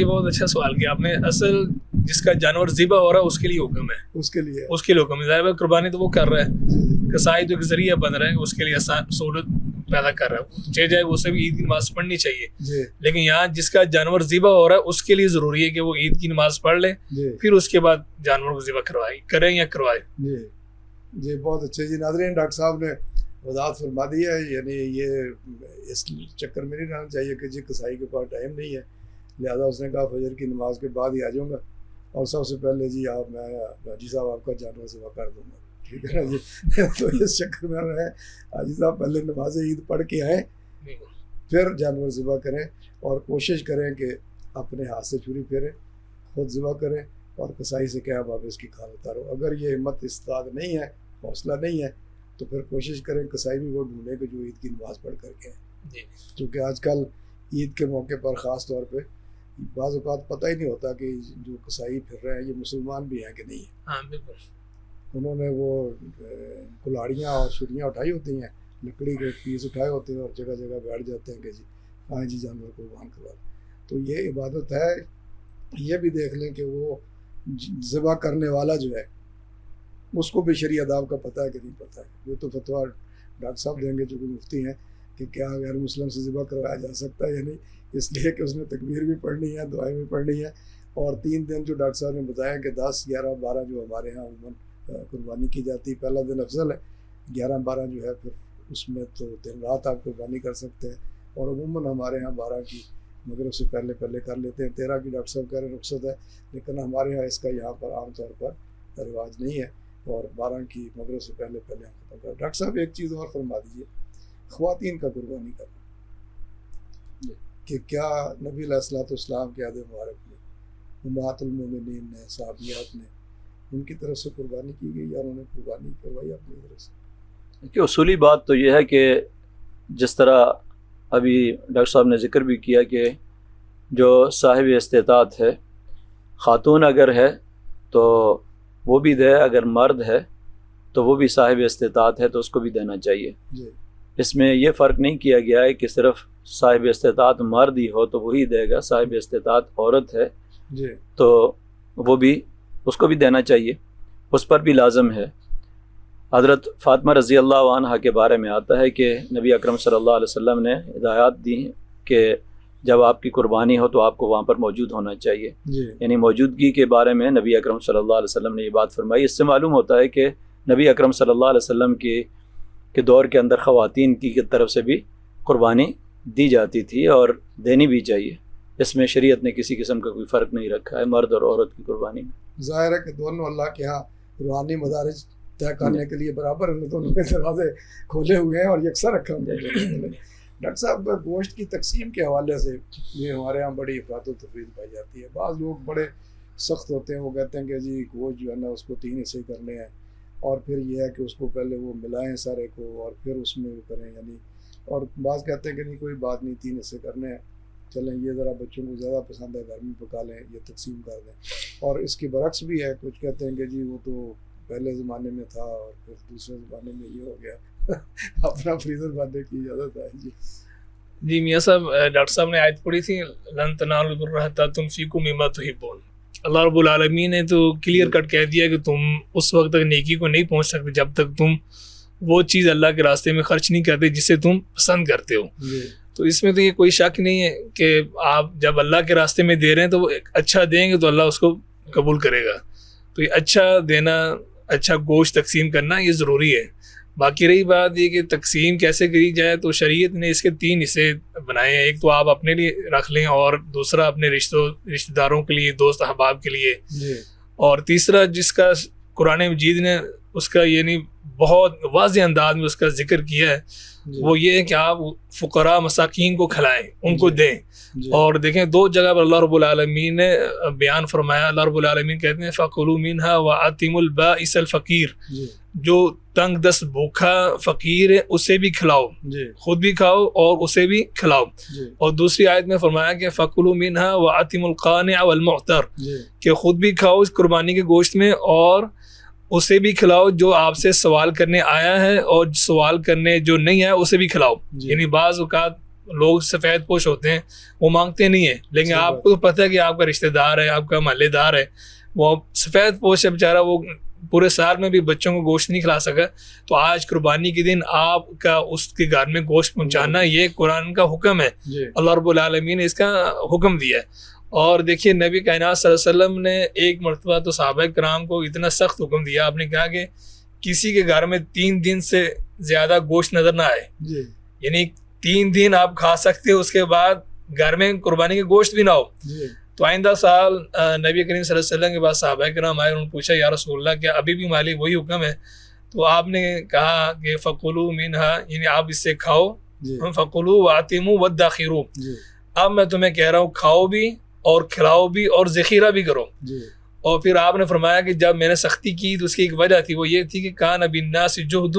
بہت اچھا سوال کیا آپ نے. اصل جس کا جانور ذبح ہو رہا ہے اس کے لیے حکم ہے، اس کے لیے حکم ہے. ظاہر ہے قربانی تو وہ کر رہا ہے، کسائی تو ایک ذریعہ بن رہا ہے، اس کے لیے آسان سہولت پیدا کر رہا ہے. جائے اسے بھی عید کی نماز پڑھنی چاہیے، لیکن یہاں جس کا جانور ذبح ہو رہا ہے اس کے لیے ضروری ہے کہ وہ عید کی نماز پڑھ لے، پھر اس کے بعد جانور کو ذبح کریں یا کروائے. جی بہت اچھے. جی ناظرین، ڈاکٹر صاحب نے وضاحت فرما دی ہے. یعنی یہ اس چکر میں نہیں رہنا چاہیے کہ جی کسائی کے پاس ٹائم نہیں ہے، لہٰذا اس نے کہا فجر کی نماز کے بعد ہی آ جاؤں گا اور سب سے پہلے جی میں حاجی صاحب آپ کا جانور ذبح کر دوں گا، ٹھیک ہے نا جی. تو اس چکر میں رہے حاجی صاحب پہلے نماز عید پڑھ کے آئیں، پھر جانور ذبح کریں، اور کوشش کریں کہ اپنے ہاتھ سے چھری پھیریں، خود ذبح کریں اور کسائی سے کہا اب اس کی کھال اتارو. اگر یہ ہمت استعداد نہیں ہے، حوصلہ نہیں ہے، تو پھر کوشش کریں کسائی بھی وہ ڈھونڈیں کہ جو عید کی نماز پڑھ کر کے ہیں. کیونکہ آج کل عید کے موقع پر خاص طور پہ بعض اوقات پتہ ہی نہیں ہوتا کہ جو کسائی پھر رہے ہیں یہ مسلمان بھی ہیں کہ نہیں ہیں. ہاں بالکل. انہوں نے وہ کلاڑیاں اور چھریاں اٹھائی ہوتی ہیں، لکڑی کے پیس اٹھائے ہوتے ہیں اور جگہ جگہ بیٹھ جاتے ہیں کہ جی ہاں جی جانور قربان کروا. تو یہ عبادت ہے. یہ بھی دیکھ لیں کہ وہ ذبح کرنے والا جو ہے اس کو بھی شرعی آداب کا پتہ ہے کہ نہیں پتہ ہے. یہ تو فتویٰ ڈاکٹر صاحب دیں گے جو کہ مفتی ہیں کہ کیا غیر مسلم سے ذبح کروایا جا سکتا ہے یا نہیں، اس لیے کہ اس نے تکبیر بھی پڑھنی ہے، دعائیں بھی پڑھنی ہے. اور 3 دن جو ڈاکٹر صاحب نے بتایا کہ 10 11 12 جو ہمارے ہاں عموماً قربانی کی جاتی ہے، پہلا دن افضل ہے، 11 12 جو ہے پھر اس میں تو دن رات آپ قربانی کر سکتے ہیں. اور عموماً ہمارے ہاں 12 کی مغرب سے پہلے کر لیتے ہیں. 13 کی ڈاکٹر صاحب کہہ رہے ہیں رخصت ہے، لیکن ہمارے ہاں اس کا یہاں پر عام طور پر رواج نہیں ہے، اور 12 کی مغرب سے پہلے ہم ختم کریں. ڈاکٹر صاحب ایک چیز اور فرما دیجیے، خواتین کا قربانی کرنا کہ کیا نبی علیہ الصلوۃ والسلام کے عہد مبارک میں امہات المومنین نے، صحابیات نے، ان کی طرف سے قربانی کی گئی یا انہوں نے قربانی کروائی اپنی طرف سے؟ کہ اصولی بات تو یہ ہے کہ جس طرح ابھی ڈاکٹر صاحب نے ذکر بھی کیا کہ جو صاحب استطاعت ہے، خاتون اگر ہے تو وہ بھی دے، اگر مرد ہے تو وہ بھی صاحب استطاعت ہے تو اس کو بھی دینا چاہیے. جی. اس میں یہ فرق نہیں کیا گیا ہے کہ صرف صاحب استطاعت مرد ہی ہو تو وہی دے گا، صاحب استطاعت عورت ہے جی تو وہ بھی، اس کو بھی دینا چاہیے، اس پر بھی لازم ہے. حضرت فاطمہ رضی اللہ عنہا کے بارے میں آتا ہے کہ نبی اکرم صلی اللہ علیہ وسلم نے ہدایات دی کہ جب آپ کی قربانی ہو تو آپ کو وہاں پر موجود ہونا چاہیے. جی. یعنی موجودگی کے بارے میں نبی اکرم صلی اللہ علیہ وسلم نے یہ بات فرمائی. اس سے معلوم ہوتا ہے کہ نبی اکرم صلی اللہ علیہ وسلم کے دور کے اندر خواتین کی طرف سے بھی قربانی دی جاتی تھی اور دینی بھی چاہیے. اس میں شریعت نے کسی قسم کا کوئی فرق نہیں رکھا ہے مرد اور عورت کی قربانی میں. ظاہر ہے کہ دونوں اللہ کے ہاں روحانی مدارج طے کرنے کے لیے برابر ہیں، دونوں کے دروازے کھولے ہوئے ہیں اور یکساں رکھا ہوا ہے. ڈاکٹر صاحب گوشت کی تقسیم کے حوالے سے یہ ہمارے ہاں بڑی افراط و تفریط پائی جاتی ہے. بعض لوگ بڑے سخت ہوتے ہیں، وہ کہتے ہیں کہ جی گوشت جو ہے نا اس کو 3 حصے کرنے ہیں، اور پھر یہ ہے کہ اس کو پہلے وہ ملائیں سارے کو اور پھر اس میں وہ کریں. یعنی اور بعض کہتے ہیں کہ نہیں کوئی بات نہیں 3 حصے کرنے ہیں، چلیں یہ ذرا بچوں کو زیادہ پسند ہے گھر میں پکا لیں، یہ تقسیم کر دیں. اور اس کی برعکس بھی ہے، کچھ کہتے ہیں کہ جی وہ تو پہلے زمانے میں تھا اور پھر دوسرے زمانے میں یہ ہو گیا اپنا فریزر باندھنے کی اجازت ہے. جی میاں صاحب، ڈاکٹر صاحب نے آیت پڑھی تھی لن تنالوا البر حتی تنفقوا مما تحبون. اللہ رب العالمین نے تو کلیئر کٹ کہہ دیا کہ تم اس وقت تک نیکی کو نہیں پہنچ سکتے جب تک تم وہ چیز اللہ کے راستے میں خرچ نہیں کرتے جسے تم پسند کرتے ہو. تو اس میں تو یہ کوئی شک نہیں ہے کہ آپ جب اللہ کے راستے میں دے رہے ہیں تو وہ اچھا دیں گے تو اللہ اس کو قبول کرے گا. تو یہ اچھا دینا، اچھا گوشت تقسیم کرنا یہ ضروری ہے. باقی رہی بات یہ کہ تقسیم کیسے کری جائے، تو شریعت نے اس کے 3 حصے بنائے ہیں. ایک تو آپ اپنے لیے رکھ لیں، اور دوسرا اپنے رشتہ داروں کے لیے، دوست احباب کے لیے، اور تیسرا جس کا قرآن مجید نے اس کا یعنی بہت واضح انداز میں اس کا ذکر کیا ہے، وہ یہ ہے کہ آپ فقراء مساکین کو کھلائیں، ان کو دیں. اور دیکھیں 2 جگہ پر اللہ رب العالمین نے بیان فرمایا. اللہ رب العالمین کہتے ہیں فَكُلُوا مِنْهَا وَأَطِعِمُوا الْبَائِسَ الْفَقِيرَ، جو تنگ دست بھوکا فقیر ہے اسے بھی کھلاؤ، خود بھی کھاؤ اور اسے بھی کھلاؤ. اور دوسری آیت میں فرمایا کہ فَكُلُوا مِنْهَا وَأَطِعِمُوا الْقَانِعَ وَالْمُعْتَرَ، کہ خود بھی کھاؤ اس قربانی کے گوشت میں اور اسے بھی کھلاؤ جو آپ سے سوال کرنے آیا ہے، اور سوال کرنے جو نہیں آیا اسے بھی کھلاؤ. یعنی بعض اوقات لوگ سفید پوش ہوتے ہیں، وہ مانگتے نہیں ہیں، لیکن آپ کو پتہ ہے کہ آپ کا رشتہ دار ہے، آپ کا محلے دار ہے، وہ سفید پوش ہے بیچارہ، وہ پورے سال میں بھی بچوں کو گوشت نہیں کھلا سکا. تو آج قربانی کے دن آپ کا اس کے گھر میں گوشت پہنچانا یہ قرآن کا حکم ہے. اللہ رب العالمین نے اس کا حکم دیا ہے. اور دیکھیے نبی کائنات صلی اللہ علیہ وسلم نے ایک مرتبہ تو صحابہ کرام کو اتنا سخت حکم دیا، آپ نے کہا کہ کسی کے گھر میں 3 دن سے زیادہ گوشت نظر نہ آئے. یعنی 3 دن آپ کھا سکتے ہو، اس کے بعد گھر میں قربانی کے گوشت بھی نہ ہو. تو آئندہ سال نبی کریم صلی اللہ علیہ وسلم کے بعد صحابہ کرام آئے، انہوں نے پوچھا یا رسول اللہ کیا ابھی بھی مالک وہی حکم ہے؟ تو آپ نے کہا کہ فَكُلُوا مِنْهَا، یعنی آپ اس سے کھاؤ، فَكُلُوا وَأَطِعِمُوا وَادَّخِرُوا. اب میں تمہیں کہہ رہا ہوں کھاؤ بھی اور کھلاؤ بھی اور ذخیرہ بھی کرو. اور پھر آپ نے فرمایا کہ جب میں نے سختی کی تو اس کی ایک وجہ تھی، وہ یہ تھی کہ کان بالناس جہد،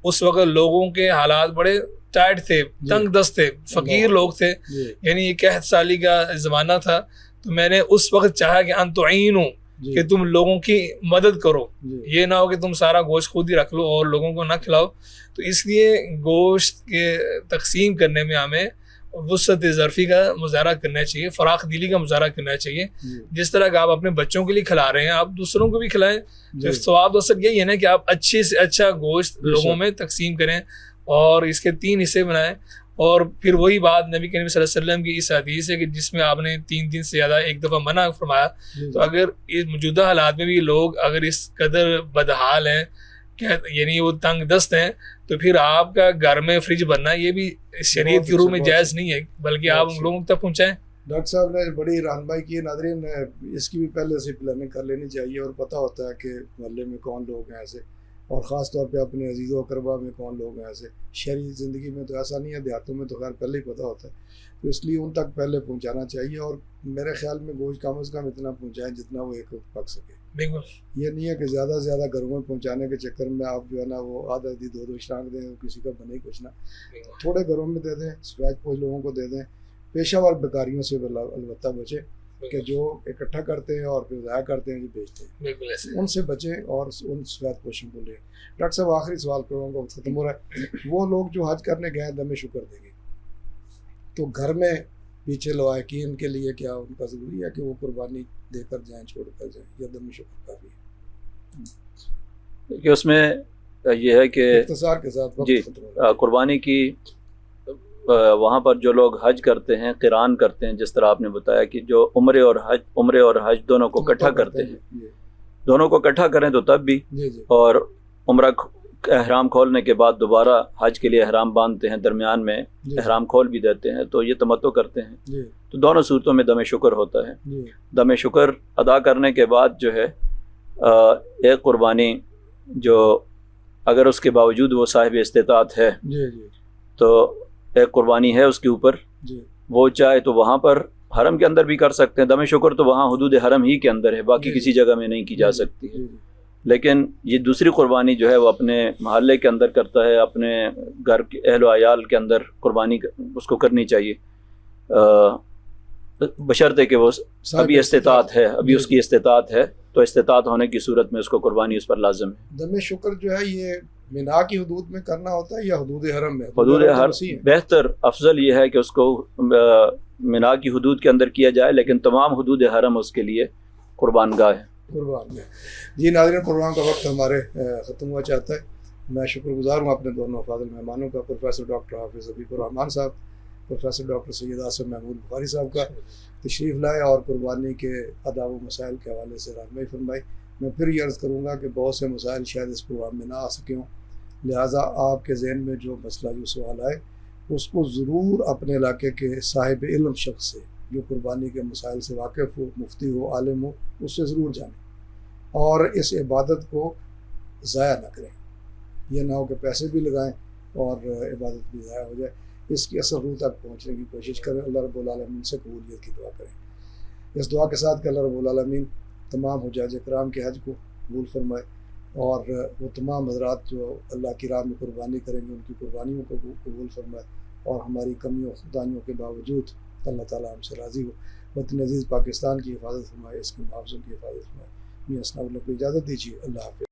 اس وقت لوگوں کے حالات بڑے ٹائٹ تھے، تنگ دست تھے، فقیر لوگ تھے، یعنی 61 سالی کا زمانہ تھا. تو میں نے اس وقت چاہا کہ ان تعینوا، کہ تم لوگوں کی مدد کرو، یہ نہ ہو کہ تم سارا گوشت خود ہی رکھ لو اور لوگوں کو نہ کھلاؤ. تو اس لیے گوشت کے تقسیم کرنے میں ہمیں وسعت ظرفی کا مظاہرہ کرنا چاہیے، فراخ دلی کا مظاہرہ کرنا چاہیے. جس طرح کہ آپ اپنے بچوں کے لیے کھلا رہے ہیں، آپ دوسروں کو بھی کھلائیں. ثواب اصل یہی ہے نا کہ آپ اچھے سے اچھا گوشت لوگوں میں تقسیم کریں اور اس کے 3 حصے بنائیں. اور پھر وہی بات نبی کریم صلی اللہ علیہ وسلم کی اس حدیث ہے کہ جس میں آپ نے 3 دن سے زیادہ ایک دفعہ منع فرمایا. تو اگر اس موجودہ حالات میں بھی لوگ اگر اس قدر بدحال ہیں کہ یعنی وہ تنگ دست ہیں، تو پھر آپ کا گھر میں فریج بننا یہ بھی شریعت کی روح میں جائز نہیں ہے، بلکہ آپ ان لوگوں تک پہنچائیں. ڈاکٹر صاحب نے بڑی رہنمائی کی. ناظرین اس کی بھی پہلے سے پلاننگ کر لینی چاہیے اور پتہ ہوتا ہے کہ محلے میں کون لوگ ہیں ایسے، اور خاص طور پہ اپنے عزیز و اقربا میں کون لوگ ہیں ایسے. شہری زندگی میں تو ایسا نہیں ہے، دیہاتوں میں تو خیر پہلے ہی پتہ ہوتا ہے، تو اس لیے ان تک پہلے پہنچانا چاہیے. اور میرے خیال میں گوشت کم از کم اتنا پہنچائیں جتنا وہ ایک وقت پک سکے. یہ نہیں ہے کہ زیادہ سے زیادہ گھروں میں پہنچانے کے چکر میں آپ جو ہے نا وہ آدھا آدھی 2 اشتراک دیں، کسی کا بنے کچھ نہ. تھوڑے گھروں میں دے دیں، سفید پوش لوگوں کو دے دیں. پیشہ ور بیکاریوں سے البتہ بچیں کہ جو اکٹھا کرتے ہیں اور پھر ضائع کرتے ہیں، جو بیچتے ہیں، ان سے بچیں اور ان سفید پوشوں کو لیں. ڈاکٹر صاحب آخری سوال کروں گا، ختم ہو رہا ہے. وہ لوگ جو حج کرنے گئے دم شکر دیں گے، تو گھر میں پیچھے لوائقین کے لیے کیا ان کا ضروری ہے کہ وہ قربانی دے کر جائیں، چھوڑ کر جائیں، یا دم شکر کافی ہے؟ کہ اس میں یہ ہے کہ اختصار کے ساتھ جی قربانی کی وہاں پر جو لوگ حج کرتے ہیں، قران کرتے ہیں، جس طرح آپ نے بتایا کہ جو عمرے اور حج دونوں کو اکٹھا کرتے ہیں، دونوں کو اکٹھا کریں تو تب بھی، اور عمرہ احرام کھولنے کے بعد دوبارہ حج کے لیے احرام باندھتے ہیں، درمیان میں احرام کھول بھی دیتے ہیں، تو یہ تمتع کرتے ہیں. تو دونوں صورتوں میں دم شکر ہوتا ہے. دم شکر ادا کرنے کے بعد جو ہے ایک قربانی جو اگر اس کے باوجود وہ صاحب استطاعت ہے تو ایک قربانی ہے اس کے اوپر، وہ چاہے تو وہاں پر حرم کے اندر بھی کر سکتے ہیں. دم شکر تو وہاں حدود حرم ہی کے اندر ہے، باقی کسی جگہ میں نہیں کی جا سکتی ہے. لیکن یہ دوسری قربانی جو ہے وہ اپنے محلے کے اندر کرتا ہے، اپنے گھر کے اہل و عیال کے اندر قربانی اس کو کرنی چاہیے، بشرطے کہ وہ ابھی استطاعت ہے، ابھی اس کی استطاعت ہے، تو استطاعت ہونے کی صورت میں اس کو قربانی اس پر لازم ہے. دم شکر جو ہے یہ مینا کی حدود میں کرنا ہوتا ہے یا حدود حرم میں؟ حدود حرم بہتر، افضل یہ ہے کہ اس کو مینا کی حدود کے اندر کیا جائے، لیکن تمام حدود حرم اس کے لیے قربان گاہ ہے. قربان گاہ. جی ناظرین، پروگرام کا وقت ہمارے ختم ہوا چاہتا ہے. میں شکر گزار ہوں اپنے دونوں فاضل مہمانوں کا، پروفیسر ڈاکٹر حافظ حبیب الرحمان صاحب، پروفیسر ڈاکٹر سید آصف محمود بخاری صاحب کا تشریف لائے اور قربانی کے آداب و مسائل کے حوالے سے رہنمائی فرمائی. میں پھر یہ عرض کروں گا کہ بہت سے مسائل شاید اس پروگرام میں نہ آ سکے ہوں، لہٰذا آپ کے ذہن میں جو مسئلہ جو سوال آئے اس کو ضرور اپنے علاقے کے صاحب علم شخص سے جو قربانی کے مسائل سے واقف ہو، مفتی ہو، عالم ہو، اس سے ضرور جانیں اور اس عبادت کو ضائع نہ کریں. یہ نہ ہو کہ پیسے بھی لگائیں اور عبادت بھی ضائع ہو جائے. اس کی اصل روح تک پہنچنے کی کوشش کریں. اللہ رب العالمین سے قبولیت کی دعا کریں. اس دعا کے ساتھ کہ اللہ رب العالمین تمام حجاج کرام کے حج کو قبول فرمائے اور وہ تمام حضرات جو اللہ کی راہ میں قربانی کریں گے ان کی قربانیوں کو قبول فرمائے اور ہماری کمیوں خطائیوں کے باوجود اللہ تعالیٰ ہم سے راضی ہو. وطن عزیز پاکستان کی حفاظت فرمائے، اس کے محافظوں کی حفاظت فرمائے. میں اسلام کو اجازت دیجیے. اللہ حافظ.